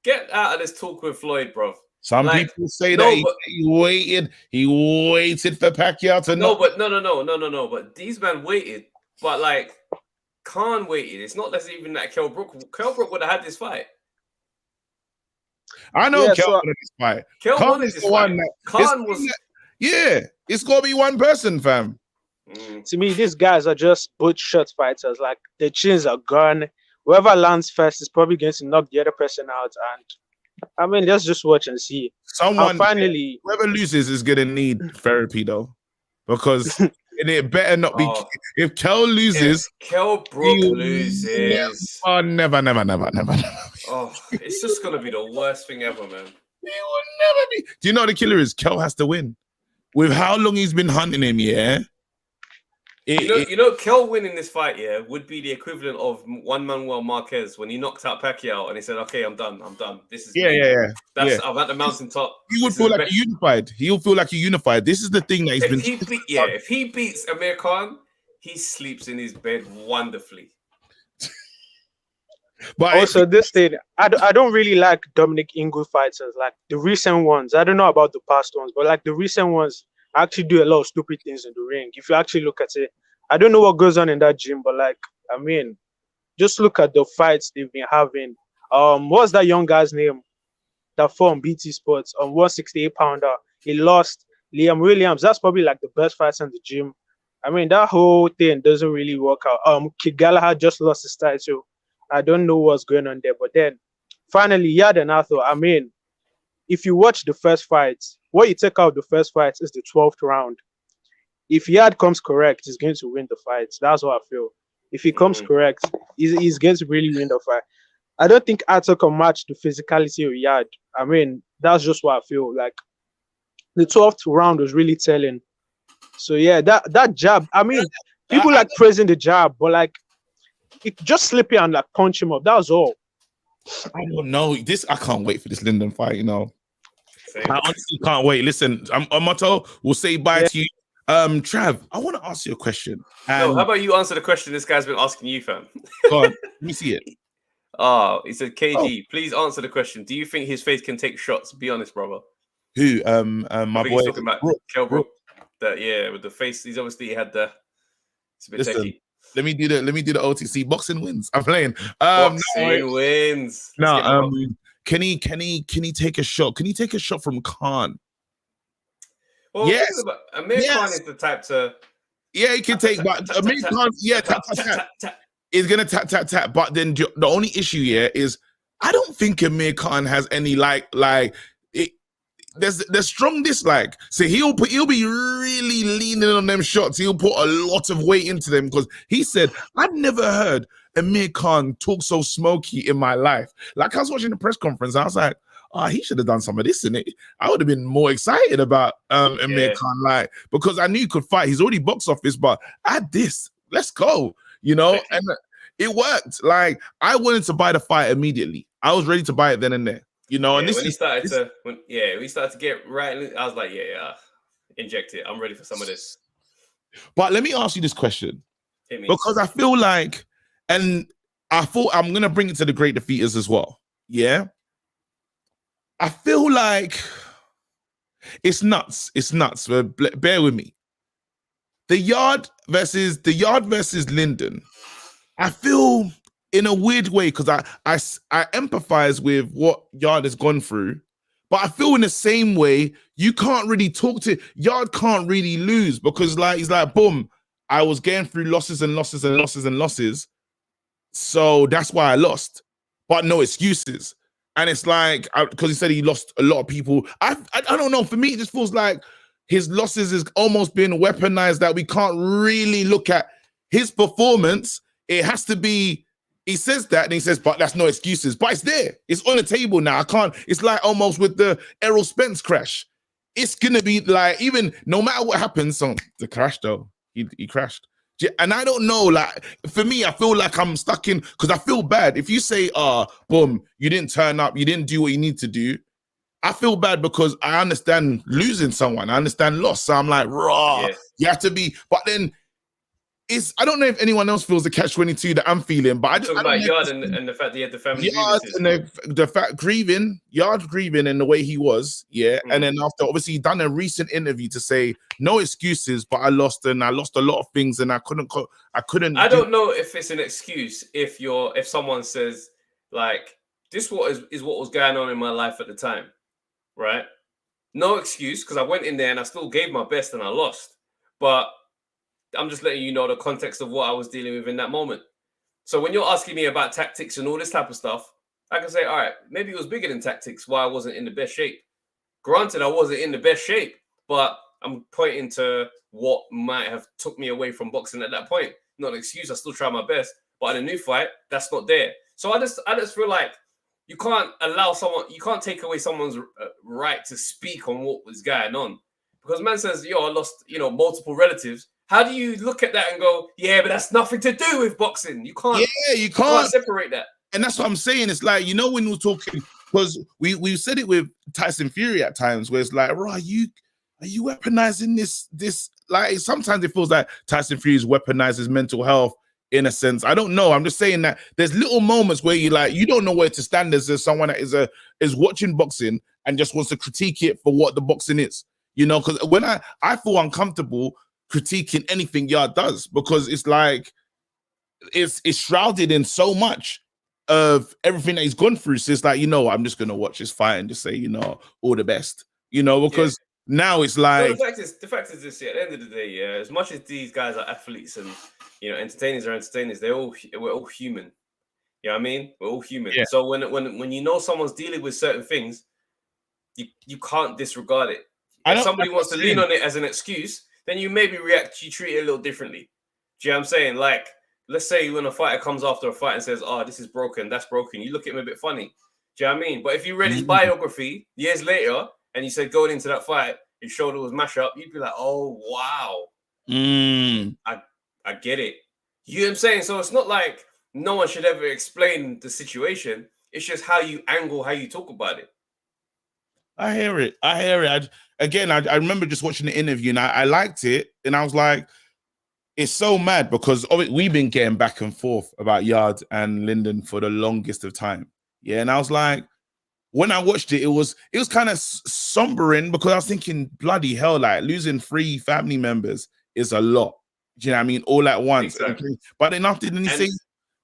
Get out of this talk with Floyd, bro. Some people say that he waited for Pacquiao to no. But these men waited. But like, Khan waited. It's not that's even that Kell Brook would have had this fight. I know Kell wanted this fight. Khan is the one. Khan was. It's gonna be one person, fam. To me, these guys are just both shot fighters. Like, the chins are gone. Whoever lands first is probably going to knock the other person out. And I mean, let's just watch and see. Finally, whoever loses is gonna need therapy, though, because it better not be. If Kell loses, Kell Brook loses. Never. Oh, it's just gonna be the worst thing ever, man. It will never be. Do you know what the killer is? Kell has to win. With how long he's been hunting him, You know, Kell winning this fight, would be the equivalent of Juan Manuel Marquez when he knocked out Pacquiao and he said, "Okay, I'm done. This is I'm at the mountaintop." He would feel like he unified. He'll feel like he unified. This is the thing that if he beats Amir Khan, he sleeps in his bed wonderfully. But also, this thing, I don't really like Dominic Ingle fighters, like the recent ones. I don't know about the past ones, but like the recent ones actually do a lot of stupid things in the ring. If you actually look at it, I don't know what goes on in that gym, but like, I mean, just look at the fights they've been having. What's that young guy's name that fought on BT Sports on 168-pounder? He lost. Liam Williams. That's probably like the best fighter in the gym. I mean, that whole thing doesn't really work out. Kid Gallagher just lost his title. I don't know what's going on there, but then finally, Yad and Arthur. I mean, if you watch the first fight, what you take out the first fight is the 12th round. If Yad comes correct, he's going to win the fight. That's what I feel. If he comes correct, he's going to really win the fight. I don't think Arthur can match the physicality of Yad. I mean, that's just what I feel. Like, the 12th round was really telling. So yeah, that jab. I mean, people like praising the jab, but like, it just slip here and like punch him up. That was all. I don't know. I can't wait for this Lyndon fight, I honestly can't wait. Listen, Amato, we'll say bye to you. Trav, I want to ask you a question. How about you answer the question this guy's been asking you, fam? Go on, let me see it. He said, KG, please answer the question. Do you think his face can take shots? Be honest, brother. Who? My boy. He's talking about Kell Brook. With the face. He had the. It's a bit techie. Let me do the OTC. Boxing wins. I'm playing. Boxing wins. No, can he take a shot? Can he take a shot from Khan? Well, yes. Amir Khan is the type to. Yeah, he can take, but Amir Khan, tap. He's gonna tap. But then the only issue here is I don't think Amir Khan has any there's strong dislike. So he'll be really leaning on them shots. He'll put a lot of weight into them because he said, I've never heard Amir Khan talk so smoky in my life. Like I was watching the press conference, I was like, he should have done some of this in it. I would have been more excited about Amir Khan, because I knew he could fight. He's already box office, but add this, let's go, and it worked. Like I wanted to buy the fight immediately. I was ready to buy it then and there. And when he started to get right, I was like, inject it. I'm ready for some of this. But let me ask you this question, because I feel like, and I thought I'm gonna bring it to the great defeaters as well. Yeah, I feel like it's nuts. It's nuts. Bear with me. the Yard versus Lyndon, I feel in a weird way because I empathize with what Yard has gone through, but I feel in the same way you can't really talk to Yard, can't really lose because like he's like, boom, I was getting through losses and losses and losses and losses, so that's why I lost, but no excuses. And it's like because he said he lost a lot of people. I don't know. For me, it just feels like his losses is almost being weaponized that we can't really look at his performance. It has to be, he says that and he says, but that's no excuses. But it's there. It's on the table now. I can't, it's like almost with the Errol Spence crash. It's going to be like, even no matter what happens, so the crash though, he crashed. And I don't know, like, for me, I feel like I'm stuck in, because I feel bad. If you say, boom, you didn't turn up, you didn't do what you need to do, I feel bad because I understand losing someone. I understand loss. So I'm like, raw, you have to be, but then I don't know if anyone else feels the catch-22 that I'm feeling, but I just talking about Yard and the fact that he had the family Yard and the fact Yard grieving and the way he was, and then after obviously he done a recent interview to say no excuses, but I lost a lot of things and I couldn't. I don't know if it's an excuse if someone says like this is what was going on in my life at the time, right? No excuse because I went in there and I still gave my best and I lost, but I'm just letting you know the context of what I was dealing with in that moment. So when you're asking me about tactics and all this type of stuff, I can say, all right, maybe it was bigger than tactics why I wasn't in the best shape. Granted, I wasn't in the best shape, but I'm pointing to what might have took me away from boxing at that point. Not an excuse, I still try my best. But in a new fight, that's not there. So I just feel like you can't take away someone's right to speak on what was going on. Because man says, I lost, multiple relatives. How do you look at that and go, yeah, but that's nothing to do with boxing? You can't. Yeah, you can't separate that. And that's what I'm saying. It's like, when we're talking, because we said it with Tyson Fury at times, where it's like, are you weaponizing this? Like sometimes it feels like Tyson Fury weaponizes mental health in a sense. I don't know. I'm just saying that there's little moments where you don't know where to stand as someone that is watching boxing and just wants to critique it for what the boxing is. Because when I feel uncomfortable critiquing anything Yard does because it's like it's shrouded in so much of everything that he's gone through. So it's like, I'm just gonna watch this fight and just say, all the best. Because now it's like the fact is this, at the end of the day, as much as these guys are athletes and entertainers are entertainers, we're all human. You know what I mean? We're all human. Yeah. So when someone's dealing with certain things, you can't disregard it. If somebody wants to lean on it as an excuse, then you maybe you treat it a little differently. Do you know what I'm saying? Like, let's say when a fighter comes after a fight and says, this is broken, that's broken, you look at him a bit funny. Do you know what I mean? But if you read his biography years later and you said going into that fight, his shoulder was mash up, you'd be like, oh, wow. I get it. You know what I'm saying? So it's not like no one should ever explain the situation. It's just how you talk about it. I hear it. I remember just watching the interview and I liked it. And I was like, it's so mad because we've been getting back and forth about Yard and Lyndon for the longest of time. Yeah. And I was like, when I watched it, it was kind of sombering because I was thinking, bloody hell, like losing 3 family members is a lot. Do you know what I mean? All at once. Exactly. But then he say,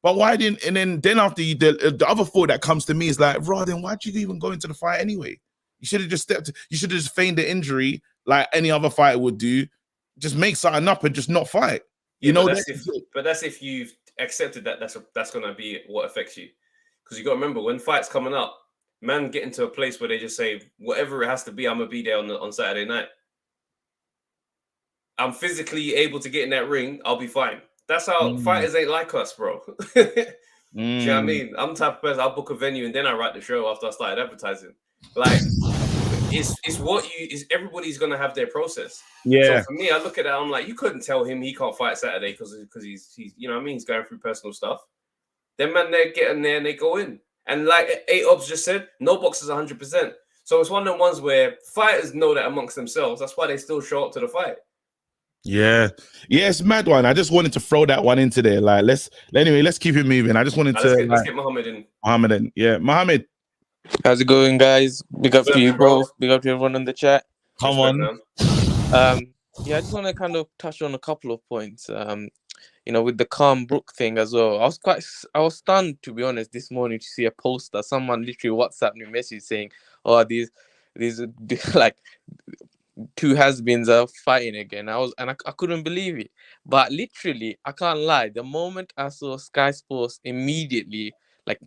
but why didn't, and then after the other thought that comes to me is like, then why'd you even go into the fight anyway? You should have just feigned the injury like any other fighter would do. Just make something up and just not fight. But that's if you've accepted that that's gonna be what affects you. Because you got to remember when fights coming up, man get into a place where they just say, whatever it has to be, I'm gonna be there on Saturday night. I'm physically able to get in that ring, I'll be fine. That's how fighters ain't like us, bro. Do you know what I mean? I'm the type of person, I'll book a venue and then I write the show after I started advertising. Like everybody's gonna have their process. Yeah. So for me, I look at that, I'm like, you couldn't tell him he can't fight Saturday because he's you know what I mean, he's going through personal stuff. Then man, they get in there and they go in. And like A-Obs just said, no box is 100%. So it's one of the ones where fighters know that amongst themselves. That's why they still show up to the fight. Yeah, it's a mad one. I just wanted to throw that one into there. Like, let's keep it moving. I just wanted let's get Muhammad in. Yeah, Muhammad. How's it going, guys? Big up to you both. Big up to everyone in the chat. Come on. Yeah, I just want to kind of touch on a couple of points. With the Calm Brook thing as well. I was stunned, to be honest, this morning to see a poster. Someone literally WhatsApp me message saying, "Oh, these like two has-beens are fighting again." I couldn't believe it. But literally, I can't lie. The moment I saw Sky Sports immediately, like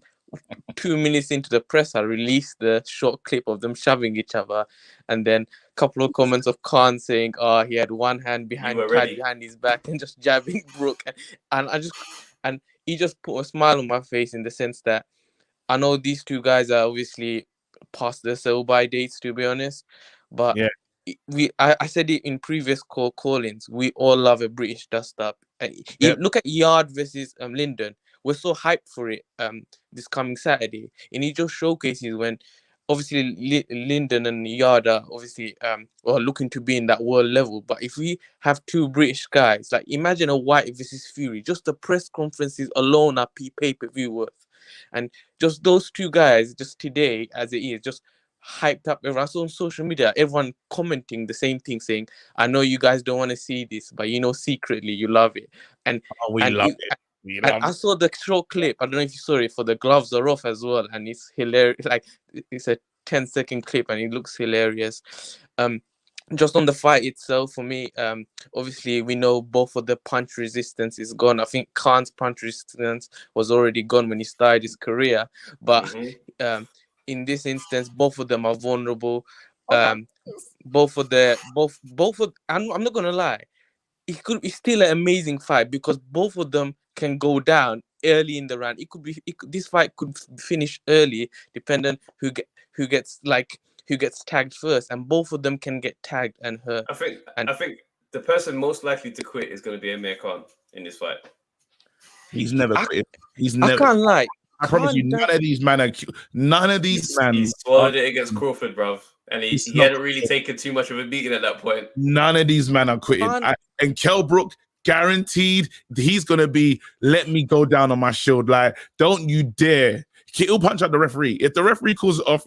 2 minutes into the press, I released the short clip of them shoving each other, and then a couple of comments of Khan saying, "Oh, he had one hand tied behind his back and just jabbing Brooke," and he just put a smile on my face in the sense that I know these two guys are obviously past their sell-by dates, to be honest, but yeah. I said it in previous call-ins. We all love a British dust-up. Yep. Look at Yard versus Linden. We're so hyped for it this coming Saturday, and it just showcases when obviously Linden and Yard are obviously looking to be in that world level. But if we have two British guys, like imagine a White versus Fury, just the press conferences alone are pay-per-view worth. And just those two guys, just today, as it is, just hyped up. I saw on social media, everyone commenting the same thing, saying, "I know you guys don't want to see this, but secretly you love it." And we and love it, it. We and love I it. saw the short clip. I don't know if you saw it. For the gloves are off as well, and it's hilarious. Like it's a 10-second clip, and it looks hilarious. Just on the fight itself, for me, obviously we know both of the punch resistance is gone. I think Khan's punch resistance was already gone when he started his career, but in this instance, both of them are vulnerable. Both of I'm not gonna lie, it's still an amazing fight because both of them can go down early in the round. This fight could finish early, depending who gets tagged first, and both of them can get tagged and hurt. I think the person most likely to quit is going to be Amir Khan in this fight. He's never quit. I can't lie. I promise you, none of these men He swallowed it against Crawford, bruv. And he hadn't really taken too much of a beating at that point. None of these men are quitting. And Kell Brook, guaranteed, he's going to be, let me go down on my shield. Like, don't you dare. He'll punch out the referee. If the referee calls it off,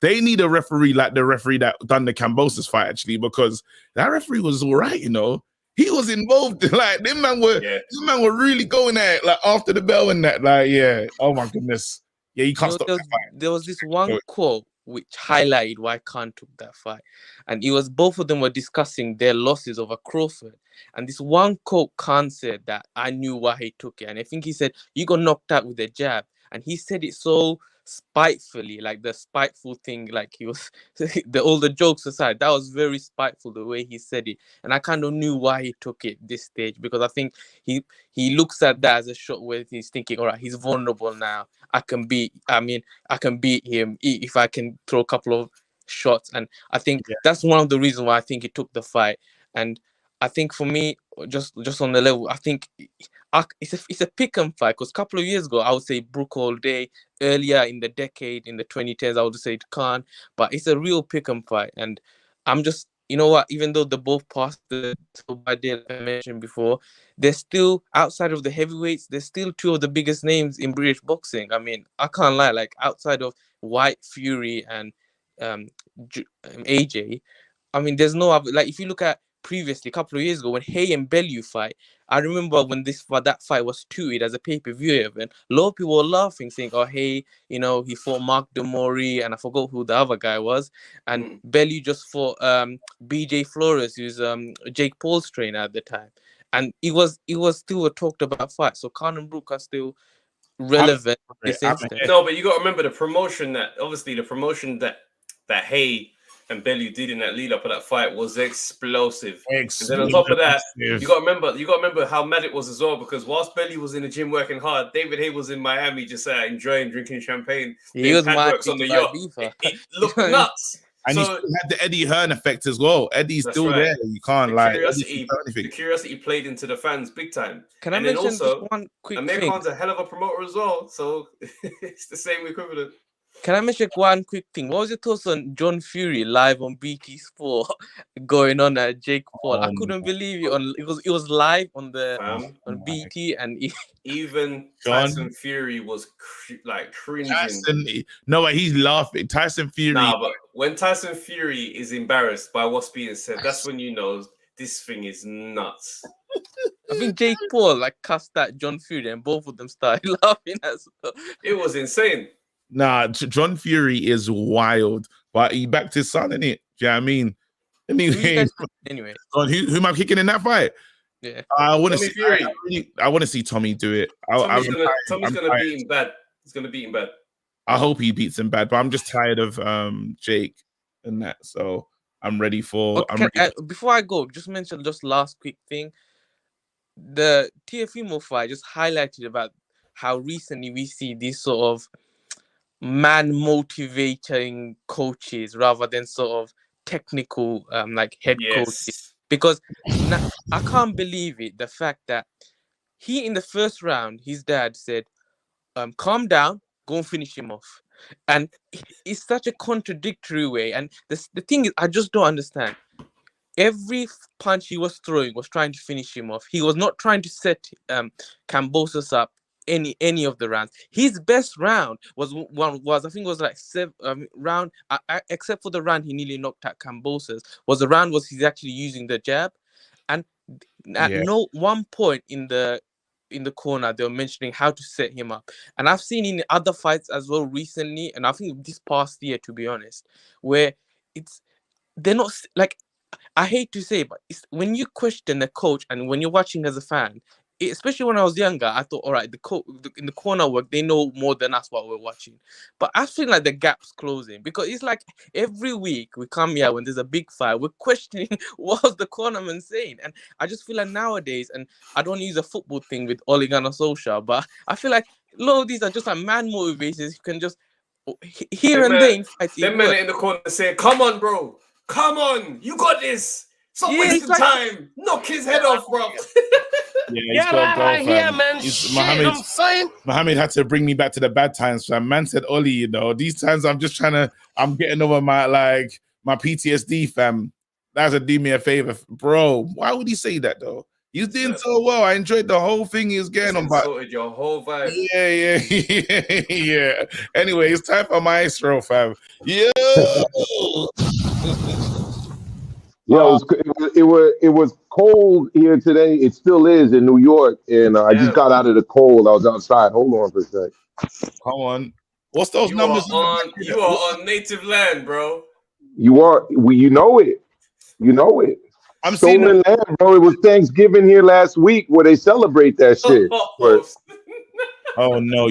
they need a referee like the referee that done the Kambosos fight, actually, because that referee was all right, He was involved. Like, them man were really going at it, like, after the bell and that. Like, oh my goodness. Yeah, you can't stop that fight. There was this one quote which highlighted why Khan took that fight. And it was both of them were discussing their losses over Crawford. And this one quote Khan said that I knew why he took it. And I think he said, "You got knocked out with a jab." And he said it so spitefully, like the spiteful thing, like he was all the jokes aside, that was very spiteful the way he said it. And I kind of knew why he took it this stage, because I think he looks at that as a shot where he's thinking, all right, he's vulnerable now. I can beat him if I can throw a couple of shots. And I think that's one of the reasons why I think he took the fight. And I think for me, just on the level, I think it's a pick and fight, because a couple of years ago I would say Brook all day. Earlier in the decade, in the 2010s, I would say Khan. But it's a real pick and fight, and I'm just, you know what? Even though they both passed the by day, like I mentioned before, they're still outside of the heavyweights. They're still two of the biggest names in British boxing. I mean, I can't lie. Like outside of White, Fury, and AJ, I mean, there's no other. Like if you look at previously, a couple of years ago, when Hay and Bellew fight, I remember when that fight was tweeted as a pay-per-view event, a lot of people were laughing, saying, "Oh, Hay, he fought Mark Demori, and I forgot who the other guy was, and Bellew just fought BJ Flores, who's Jake Paul's trainer at the time." And it was still a talked about fight. So Khan and Brook are still relevant. No, but you got to remember the promotion that Hay and Bellew did in that lead up of that fight was explosive. And then on top of that, you got to remember how mad it was as well, because whilst Bellew was in the gym working hard, David Hay was in Miami just enjoying drinking champagne. He was works on the yacht. It looked nuts. And he still had the Eddie Hearn effect as well. Eddie's still there. You can't the curiosity played into the fans big time. Can I mention just one quick Amir thing? Khan's a hell of a promoter as well, so it's the same equivalent. Can I mention one quick thing? What was your thoughts on John Fury live on BT Sport going on at Jake Paul? I couldn't believe it. It was live on BT, and even Tyson Fury was cringing. He's laughing. Tyson Fury. Nah, but when Tyson Fury is embarrassed by what's being said, that's when you know This thing is nuts. I think Jake Paul like cussed at John Fury, and both of them started laughing as well. It was insane. Nah, John Fury is wild, but he backed his son, innit? Do you know what I mean? Anyway, who am I kicking in that fight? Yeah, I want to Tommy see Fury. I want to see Tommy do it. Tommy's gonna beat him bad. He's gonna beat him bad. I hope he beats him bad, but I'm just tired of Jake and that. So I'm ready for. Before I go, just mention last quick thing. The Teofimo fight just highlighted about how recently we see these sort of man motivating coaches rather than sort of technical like head coaches. Because I can't believe it, the fact that he in the first round, his dad said, calm down, go and finish him off. And it's such a contradictory way. And the thing is, I just don't understand. Every punch he was throwing was trying to finish him off. He was not trying to set Kambosos up any of the rounds. His best round was I think it was like round except for the round he nearly knocked out Kambosos, was the round he's actually using the jab. And at no one point in the corner they were mentioning how to set him up. And I've seen in other fights as well recently, and I think this past year, to be honest, where they're not like, I hate to say, but it's when you question the coach and when you're watching as a fan, especially when I was younger, I thought, all right, in the corner work, they know more than us what we're watching. But I feel like the gap's closing, because it's like every week we come here when there's a big fight, we're questioning what was the cornerman saying. And I just feel like nowadays, and I don't use a football thing with Ole Gunnar Solskjaer, but I feel like a lot of these are just like man motivations. You can just here and there in fights. Them men in the corner saying, come on, bro. Come on. You got this. Stop wasting time. Knock his head off, bro. Yeah, he's got to go, fam. Mohammed had to bring me back to the bad times, fam. Man said, Ollie, you know, these times I'm getting over my PTSD, fam. That's a do me a favor. Bro, why would he say that, though? He's doing so well. I enjoyed the whole thing he was getting on. Sorted your whole vibe. Yeah. Anyway, it's time for Maestro, fam. Yeah. Yo, it was cold here today. It still is in New York, and I just got out of the cold. I was outside. Hold on for a sec. Come on. What's those numbers? You are on native land, bro. You are. You know it. You know it. I'm stolen land, bro. It was Thanksgiving here last week where they celebrate that shit. Oh no,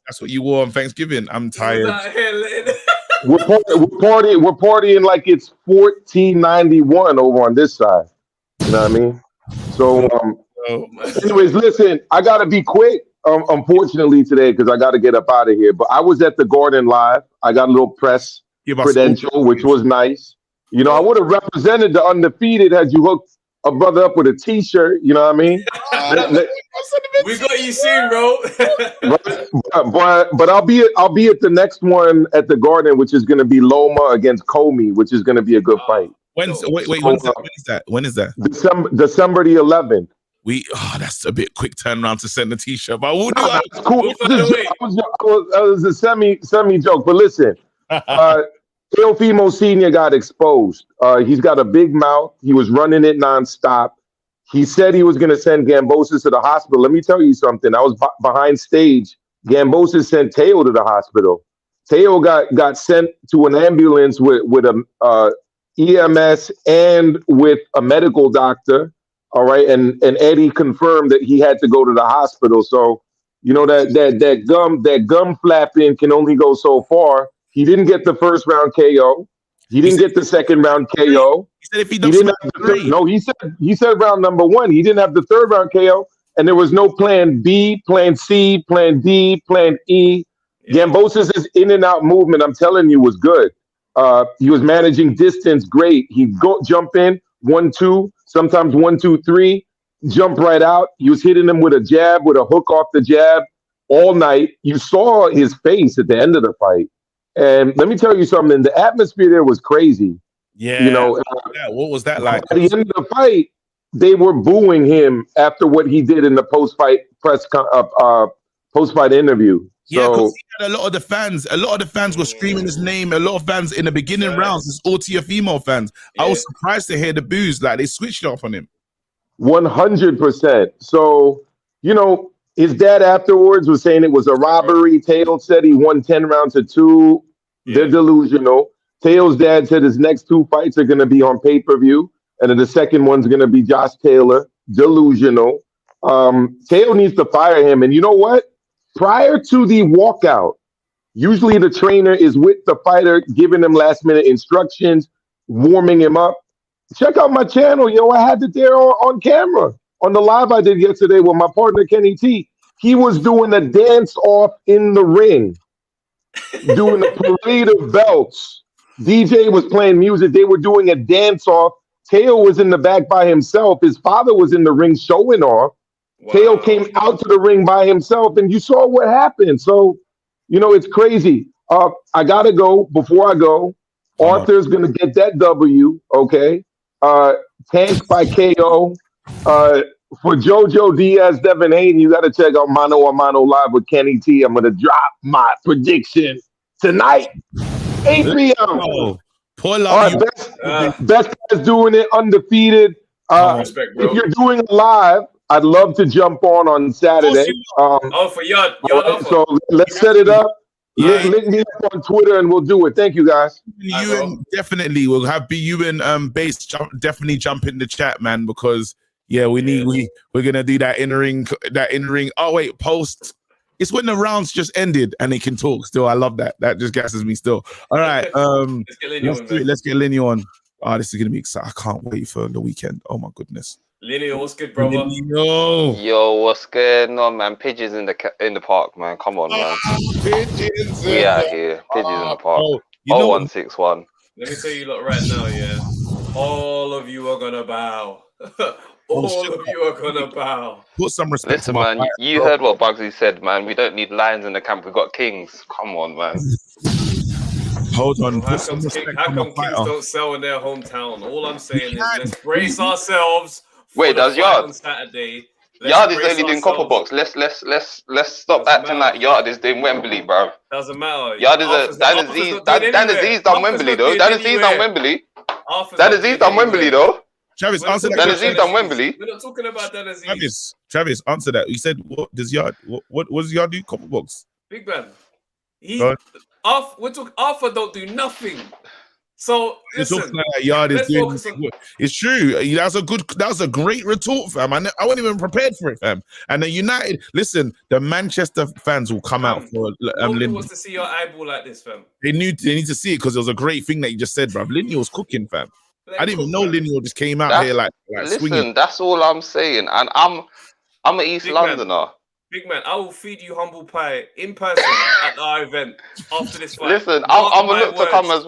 that's what you wore on Thanksgiving. I'm tired. We're partying like it's 1491 over on this side. You know what I mean? So, anyways, listen, I gotta be quick. Unfortunately today, because I gotta get up out of here. But I was at the Garden Live. I got a little press credential, which was nice. You know, I would have represented the Undefeated had you hooked a brother up with a T-shirt. You know what I mean? We got you soon, bro. but I'll be at the next one at the Garden, which is going to be Loma against Comey, which is going to be a good fight. When is that? December the 11th. That's a bit quick turnaround to send a T-shirt, but we'll do that. That's cool. It was a semi joke, but listen. Teofimo Sr. got exposed. He's got a big mouth. He was running it nonstop. He said he was going to send Gambosis to the hospital. Let me tell you something. I was behind stage. Gambosis sent Teo to the hospital. Teo got sent to an ambulance with a EMS and with a medical doctor. All right, and Eddie confirmed that he had to go to the hospital. So you know that gum flapping can only go so far. He didn't get the first round KO. He didn't get the second round KO. He said if he didn't have the third, no, he said round number one. He didn't have the third round KO, and there was no plan B, plan C, plan D, plan E. Gambosis' in and out movement, I'm telling you, was good. He was managing distance great. He'd jump in 1-2, sometimes 1-2-3, jump right out. He was hitting him with a jab, with a hook off the jab all night. You saw his face at the end of the fight. And let me tell you something, the atmosphere there was crazy. Yeah. You know, what was that like? At the end of the fight, they were booing him after what he did in the post-fight interview. Yeah, because So he had a lot of the fans were screaming his name. A lot of fans in the beginning rounds, it's all to your female fans. I was surprised to hear the boos, like they switched off on him. 100%. So, his dad afterwards was saying it was a robbery. Teo said he won 10 rounds to 2. They're delusional. Teo's dad said his next 2 fights are going to be on pay-per-view, and then the second one's going to be Josh Taylor. Delusional. Teo needs to fire him. And you know what? Prior to the walkout, usually the trainer is with the fighter, giving him last-minute instructions, warming him up. Check out my channel, yo. I had it there on camera on the live I did yesterday with my partner Kenny T. He was doing a dance off in the ring, doing the parade of belts. DJ was playing music. They were doing a dance off. Teo was in the back by himself. His father was in the ring showing off. Wow. Teo came out to the ring by himself, and you saw what happened. So, it's crazy. I gotta go. Before I go, Arthur's gonna get that W. Okay. Tank by KO. For Jojo Diaz, Devin Hayden, you got to check out Mano a Mano Live with Kenny T. I'm going to drop my prediction tonight, 8 p.m. Oh, pull up. Best guys doing it, undefeated. Respect, bro. If you're doing it live, I'd love to jump on Saturday. For yard offer. So let's set it up. Link me up on Twitter and we'll do it. Thank you, guys. Definitely, we'll have you and Base definitely jump in the chat, man, because we're gonna do that in ring. Oh wait, post. It's when the rounds just ended and they can talk still. I love that. That just gasses me still. All right, let's get Lenny on. Oh, this is gonna be exciting. I can't wait for the weekend. Oh my goodness. Lenny, what's good, brother? Yo, what's going on, man? Pigeons in the park, man. Come on, man. Pigeons. We out here. Pigeons in the park. 0161. Let me tell you lot right now, yeah. All of you are gonna bow. All of you are gonna bow. Put some respect. Listen, man, you heard what Bugsy said, man. We don't need lions in the camp. We've got kings. Come on, man. Hold on. How come kings don't sell in their hometown? All I'm saying is let's brace ourselves. Wait, does Yard on Saturday? Yard is only doing copper box. Let's stop acting like Yard is doing Wembley, bro. Doesn't matter. Yard is Dan Aziz done Wembley though. Dan Aziz done Wembley. Dan Aziz done Wembley though. Travis, answer that. Dan Aziz done Wembley. We're not talking about Dan Aziz. Travis, answer that. You said what does Yard? What does Yard do? Copper box. Big man. Arthur don't do nothing. So listen, like Yard is doing. It's true. That was a great retort, fam. I wasn't even prepared for it, fam. And the United, listen, the Manchester fans will come out for. Nobody wants to see your eyeball like this, fam. They need to see it because it was a great thing that you just said, bro. Lineal was cooking, fam. I didn't even know Lineal just came out here like swinging. Listen, that's all I'm saying, and I'm an East Londoner. Big man, I will feed you humble pie in person at our event after this fight. Listen, I'm gonna look to come as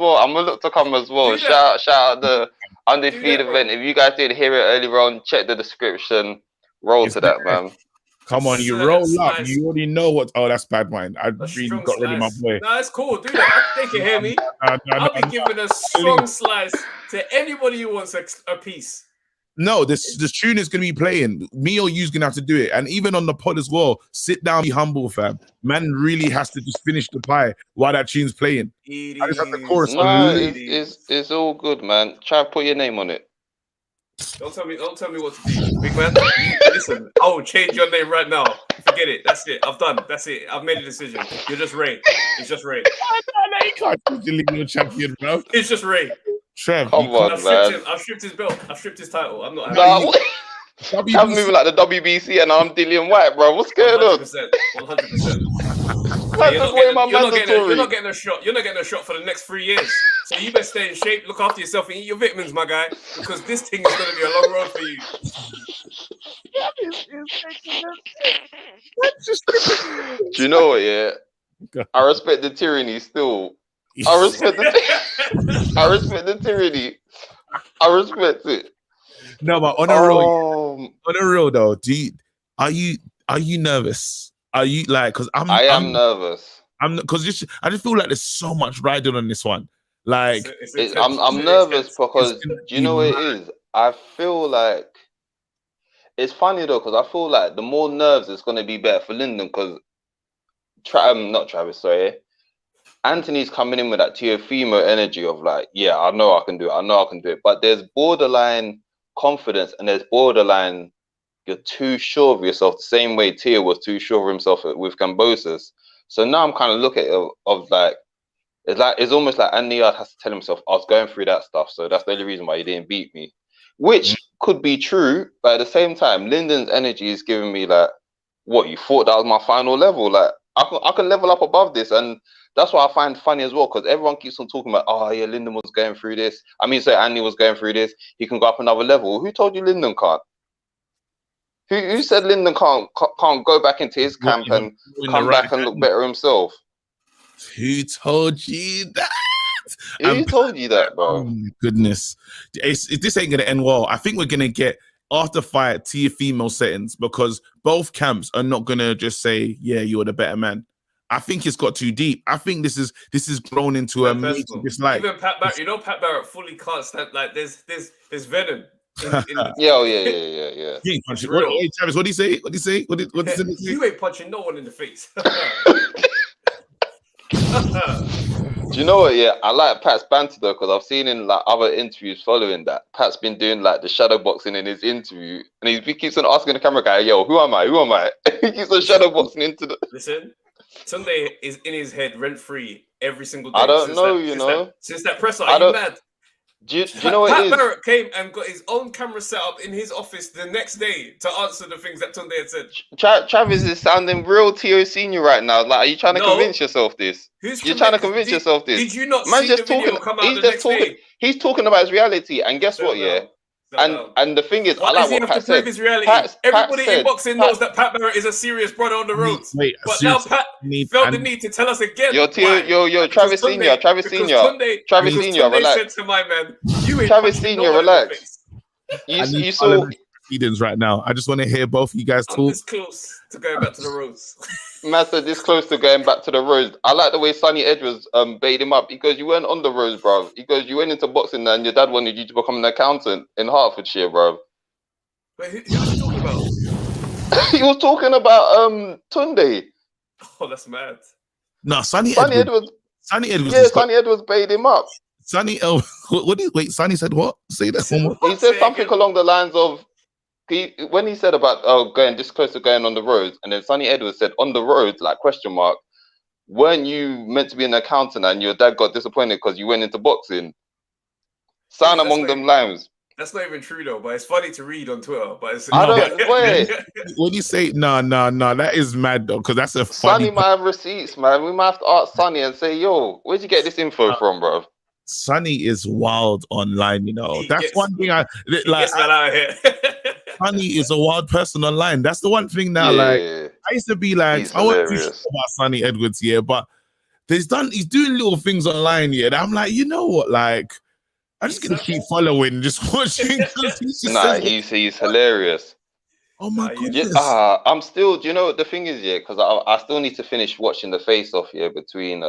well. Shout out the Undefeated event. If you guys didn't hear it earlier on, check the description. Roll to that, man. Come on, you roll up. You already know what. Oh, that's bad mind. I really got rid of my boy. No, it's cool. Do that. They can hear me. I'll be giving a strong slice to anybody who wants a piece. No, this tune is gonna be playing. Me or you's gonna have to do it, and even on the pod as well. Sit down, be humble, fam. Man really has to just finish the pie while that tune's playing. I just have the chorus. No, it's all good, man. Try and put your name on it. Don't tell me what to do, big man. Listen, I will change your name right now. Forget it. That's it. I've done. That's it. I've made a decision. You're just Ray. It's just Ray. No, you can't be the legal champion, bro. It's just Ray. Trev, come on, man. I've stripped his belt. I've stripped his title. I'm not happy. I'm moving like the WBC and I'm Dillian White, bro. What's going on? 100%. You're not getting a shot. You're not getting a shot for the next 3 years. So you better stay in shape, look after yourself, and eat your vitamins, my guy, because this thing is going to be a long road for you. Do you know what? Yeah, I respect the tyranny still. I respect the tyranny. I respect it. No, but on a real though, are you nervous? Are you like? Because I'm nervous. I just feel like there's so much riding on this one. Like I'm nervous because do you know what it is? I feel like it's funny though because I feel like the more nerves it's gonna be better for Lyndon because not Travis, sorry. Anthony's coming in with that Teofimo energy of like, yeah, I know I can do it. But there's borderline confidence and there's borderline, you're too sure of yourself, the same way Tia was too sure of himself with Cambosis. So now I'm kind of looking at it of like, it's almost like Andy Yard has to tell himself, I was going through that stuff, so that's the only reason why he didn't beat me. Which could be true, but at the same time, Lyndon's energy is giving me like, what, you thought that was my final level? Like, I can level up above this, and that's what I find funny as well, because everyone keeps on talking about, oh yeah, Lyndon was going through this. I mean, say Andy was going through this. He can go up another level. Who told you Lyndon can't? Who said Lyndon can't go back into his camp and come back and look better himself? Who told you that? Who told you that, bro? Oh my goodness. This ain't gonna end well. I think we're gonna get after fight Teofimo settings because both camps are not gonna just say, yeah, you're the better man. I think it's got too deep. I think this is grown into a major dislike. Even Pat Barrett, Pat Barrett fully can't stand. Like there's venom. Yeah. Travis, what do you say? What do you say? You ain't punching no one in the face. Do you know what? Yeah, I like Pat's banter though, because I've seen in like other interviews following that Pat's been doing like the shadow boxing in his interview, and he keeps on asking the camera guy, "Yo, who am I? Who am I?" He keeps on shadow boxing into the. Listen, Sunday is in his head rent free every single day. I don't know, since that presser, are you mad? Do you know what Pat it is? Barrett came and got his own camera set up in his office the next day to answer the things that Tunde had said. Travis is sounding real T.O. Senior right now. Like, are you trying to convince yourself this? You're trying to convince yourself this. Did you not see the video come out the next day? He's talking about his reality, and guess what? Yeah. And the thing is, I like what Pat said. His reality? Everybody in boxing knows that Pat Barrett is a serious brother on the roads. But now Pat felt the need to tell us again. Yo, Travis Senior, Travis Senior, relax. Said to my man, you ain't Travis Senior, relax. You saw Edens right now. I just want to hear both of you guys talk. This close to going back to the roads. Master, this close to going back to the roads. I like the way Sonny Edwards bait him up. He goes, you weren't on the roads, bro. He goes, you went into boxing and your dad wanted you to become an accountant in Hertfordshire, bro. But who was he talking about? He was talking about Tunde. Oh, that's mad. No, Sonny Edwards. Yeah, Sonny Edwards bait him up. Sonny, Sonny said what? Say that one more. He said something along the lines of, when he said about going this close to going on the roads, and then Sonny Edwards said on the roads, like question mark, weren't you meant to be an accountant and your dad got disappointed because you went into boxing? Sound among them lines. That's not even true though, but it's funny to read on Twitter. But it's wait. When you say no, that is mad though, because that's a funny. Sonny might have receipts, man. We might have to ask Sonny and say, yo, where'd you get this info from, bro? Sonny is wild online, you know. One thing I like. Sonny is a wild person online. That's the one thing now. Like I used to be like, I wasn't too sure about Sonny Edwards, but he's doing little things online, and I'm like, you know what, like. I'm just gonna keep following, just watching. He's hilarious. Oh my goodness! I'm still. Do you know what the thing is? Yeah, because I still need to finish watching the face-off here between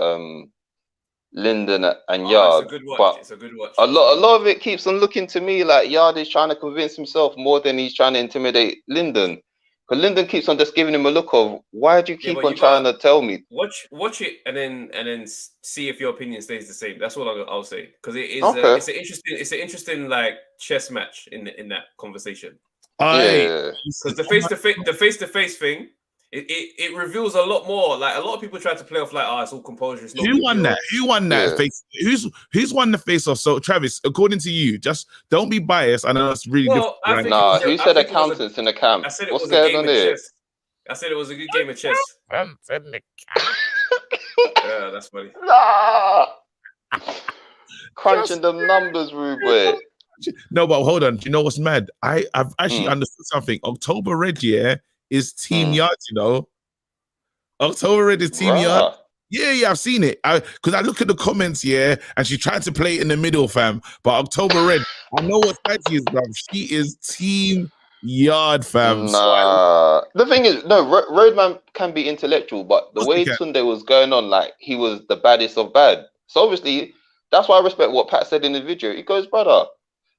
Lyndon and Yard. It's a good watch. But it's a good watch. A lot of it keeps on looking to me like Yard is trying to convince himself more than he's trying to intimidate Lyndon. Because Lyndon keeps on just giving him a look of, why do you keep on trying to tell me? Watch it and then see if your opinion stays the same. That's what I'll say. Because it is it's an interesting like chess match in that conversation. Because the face to face thing, it reveals a lot more. Like a lot of people try to play off like, it's all composure. Who won that? Who won that? Who's won the face off? So Travis, according to you, just don't be biased. I know that's really difficult. Nah, who said accountants in the camp? What's going on here? I said it was a good game of chess. Yeah, that's funny. Nah. Crunching them numbers, Ruben. No, but hold on. Do you know what's mad? I've actually understood something. October Red, is Team Yard, you know. October Red is Team Yard. Yeah, I've seen it. Because I look at the comments, and she tried to play it in the middle, fam. But October Red, I know what side she is, bruv. She is Team Yard, fam. Nah. The thing is, no, Roadman can be intellectual, but the way Tunde was going on, like, he was the baddest of bad. So obviously, that's why I respect what Pat said in the video. He goes, brother,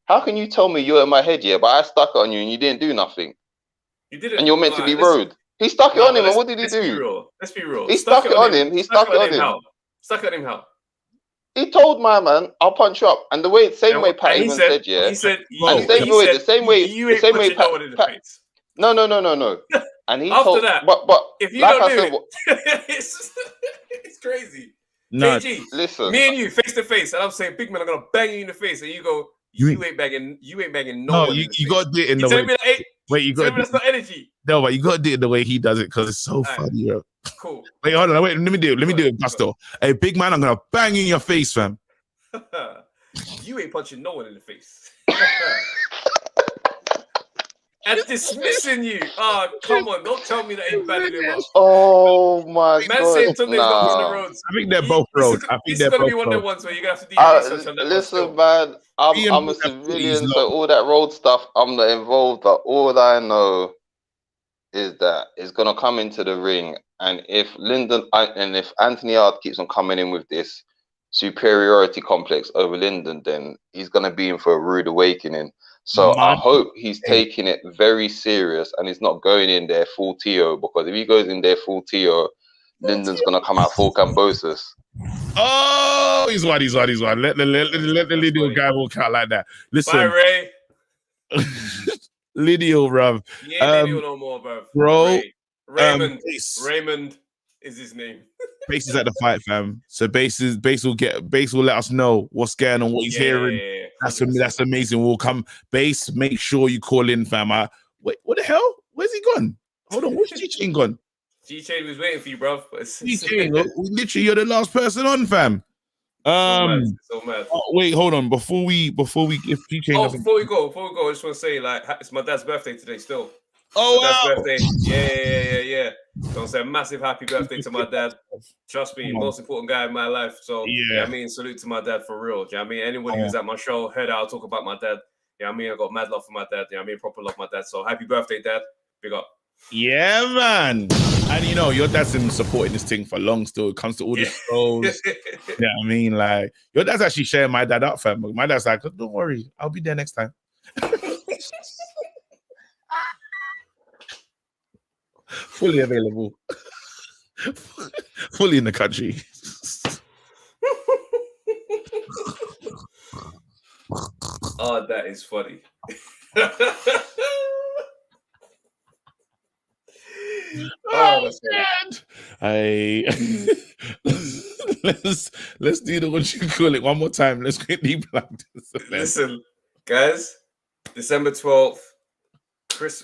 how can you tell me you're in my head, but I stuck on you and you didn't do nothing? You didn't. And you're meant to be road. He stuck it No, on him, but and what did he let's be do? real. Let's be real. He stuck it on him. He stuck it on him. How? Stuck it on him how? He told my man, "I'll punch you up." And the way, same way Pat even said, yeah. He said, And the same way, you the ain't same way punching no one in the Pat. face. No. And he After told, that, but if you like don't I do said, it, it's crazy. No, KG, listen, me and you face to face, and I'm saying, big man, I'm gonna bang you in the face, and you go, you ain't banging no one. You got to do it in the way. Tell me that ain't. Wait, you got to that's not energy. No, but you got to do it the way he does it because it's so funny, bro. Cool. Wait, hold on. Wait, let me do it. Let me do it, Gusto. Hey, big man, I'm gonna bang you in your face, fam. You ain't punching no one in the face. And dismissing you. Oh, come on. Don't tell me that ain't batting him up. Oh, my Man God. saying Tunde's not on the roads. I think they're both roads. I think This they're is going to both be one of the roads. ones where you're going to have to do your research on that. Listen, man, I'm a civilian, so all that road stuff, I'm not involved. But all I know is that it's going to come into the ring. And if if Anthony Yard keeps on coming in with this superiority complex over Lyndon, then he's going to be in for a rude awakening. So I hope he's taking it very serious and he's not going in there full TO, because if he goes in there full TO, Lyndon's going to come out full Cambosis. Oh, he's one. Let the Lydio guy walk out like that. Listen. Bye, Ray. Lydio, bruv. Lydio no more, bruv. Bro. Raymond. Raymond is his name. Base is at the fight, fam. So Base will let us know what's going on, what he's hearing. That's amazing. We'll come. Base, make sure you call in, fam. Wait, what the hell? Where's he gone? Hold on, where's G-Chain gone? G-Chain was waiting for you, bro. G-Chain, literally, you're the last person on, fam. So mad. Oh, wait, hold on. Before we give G-Chain. Before we go, I just want to say, like, it's my dad's birthday today still. Oh, wow. Dad's birthday. Yeah. So I say a massive happy birthday to my dad. Trust me, most important guy in my life. So I mean, salute to my dad for real. Do you know what I mean? Anybody who's at my show heard I'll talk about my dad. Yeah, I mean, I got mad love for my dad. Yeah, I mean, proper love for my dad. So happy birthday, dad. Big up. Yeah, man. And you know, your dad's been supporting this thing for long still. It comes to all the shows. Yeah, I mean, like, your dad's actually sharing my dad up, fam. My dad's like, don't worry, I'll be there next time. Fully available. Fully in the country. Oh, that is funny. That's let's do the what you call it one more time. Let's quickly plug this. Listen, guys, December 12th,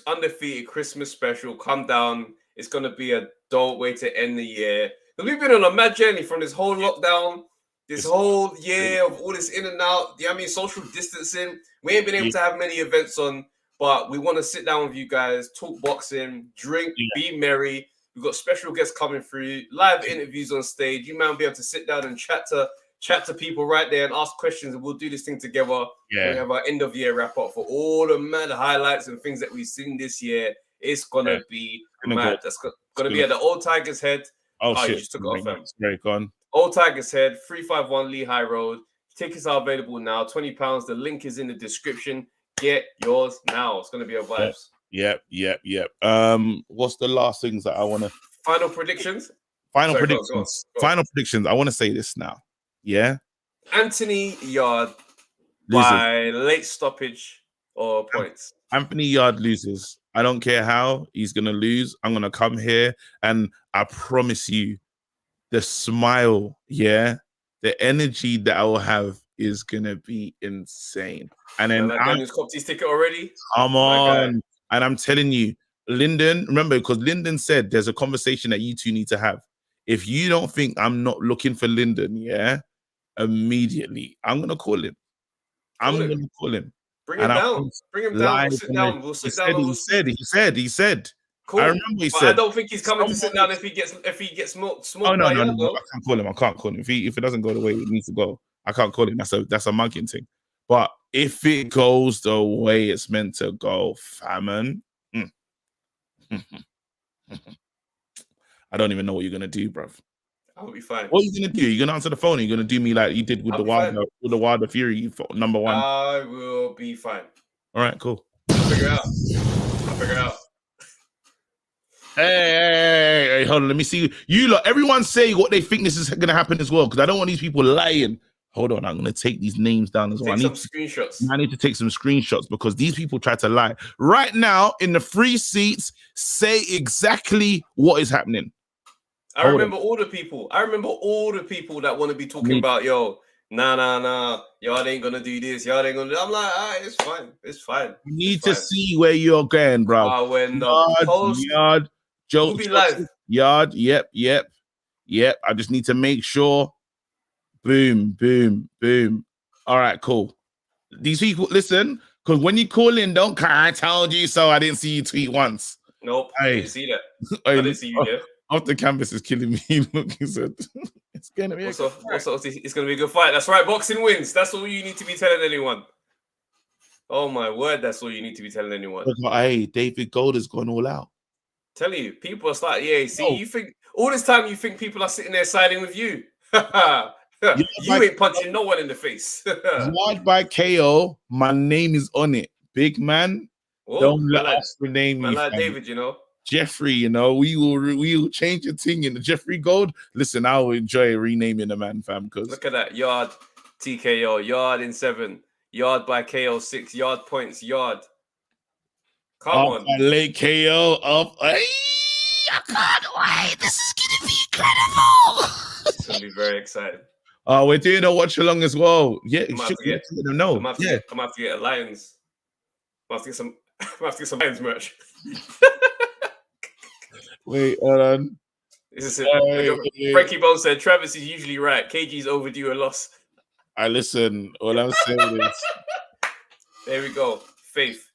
Undefeated Christmas special. Come down. It's gonna be a dope way to end the year. Because we've been on a mad journey from this whole lockdown, this whole year of all this in and out. I mean, social distancing. We ain't been able to have many events on, but we want to sit down with you guys, talk boxing, drink, be merry. We've got special guests coming through, live interviews on stage. You might be able to sit down and chat to people right there and ask questions, and we'll do this thing together. Yeah. We have our end of year wrap up for all the mad highlights and things that we've seen this year. It's gonna be mad. That's gonna be at the Old Tigers Head. Oh shit! You just took it off, fam. Very gone. Old Tigers Head, 351 Lehigh Road. Tickets are available now, £20. The link is in the description. Get yours now. It's gonna be a vibes. Yep. What's the last things that I want to? Final predictions. Final predictions. Final predictions. I want to say this now. Yeah. Anthony Yard by late stoppage or points. Anthony Yard loses. I don't care how he's gonna lose. I'm gonna come here and I promise you, the smile, the energy that I will have is gonna be insane. And then Daniel's copped his ticket already. Come on. And I'm telling you, Lyndon, remember, because Lyndon said there's a conversation that you two need to have. If you don't think I'm not looking for Lyndon, immediately, I'm going to call him. Bring him down. Bring him down. We'll sit down. We'll sit down. He said. Cool. I remember he said. I don't think he's coming to sit down if he gets smoked. Oh, no. I can't call him. If it doesn't go the way it needs to go, I can't call him. That's a mugging thing. But if it goes the way it's meant to go, famine. I don't even know what you're gonna do, bruv. I'll be fine. What are you gonna do? You're gonna answer the phone. You're gonna do me like you did with the Wilder Fury number one. I will be fine. All right, cool. I'll figure it out. Hey, hold on. Let me see. You lot, everyone say what they think this is going to happen as well, because I don't want these people lying. Hold on, I'm going to take these names down as well. Take some screenshots. I need to take some screenshots because these people try to lie. Right now, in the free seats, say exactly what is happening. I remember all the people that want to be talking about, yo, nah, y'all ain't gonna do this, y'all ain't gonna do. I'm like, all right, it's fine. You need to see where you're going, bro. When Yard, Joe, will be live. Yard, yep. I just need to make sure. Boom. All right, cool. These people, listen, because when you call in, don't cry. I told you so. I didn't see you tweet once. Nope, I didn't see that. I didn't see you there. Off the canvas is killing me. Look, he said, it's gonna be it's gonna be a good fight. That's right. Boxing wins. That's all you need to be telling anyone. Oh my word, that's all you need to be telling anyone. Hey, David Gold has gone all out. Tell you, people are starting. Yeah, see, you think all this time you think people are sitting there siding with you. You ain't punching no one in the face. Yard by KO. My name is on it. Big man. Whoa, don't let us rename you. Like David, you know. Jeffrey, you know, we will change your thing in the Jeffrey Gold. Listen, I will enjoy renaming the man, fam. Because look at that. Yard TKO, yard in 7, yard by KO 6, yard points, yard. Come on. Late KO up. Hey, I can't wait. This is gonna be incredible. It's gonna be very exciting. We're doing a watch along as well. Yeah, I'm have to get a Lions. I'm have to get some Lions merch. Wait, hold on. This is it. Frankie Bone said Travis is usually right. KG's overdue a loss. I listen. All I'm saying is there we go. Faith.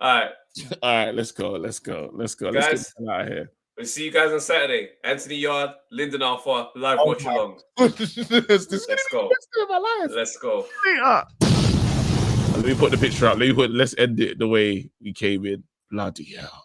All right, let's go. Let's Guys, get the out of here. We'll see you guys on Saturday. Anthony Yard, Lyndon Alpha, live watch along. Let's go. Let's go. Let me put the picture up. Let's end it the way we came in. Bloody hell.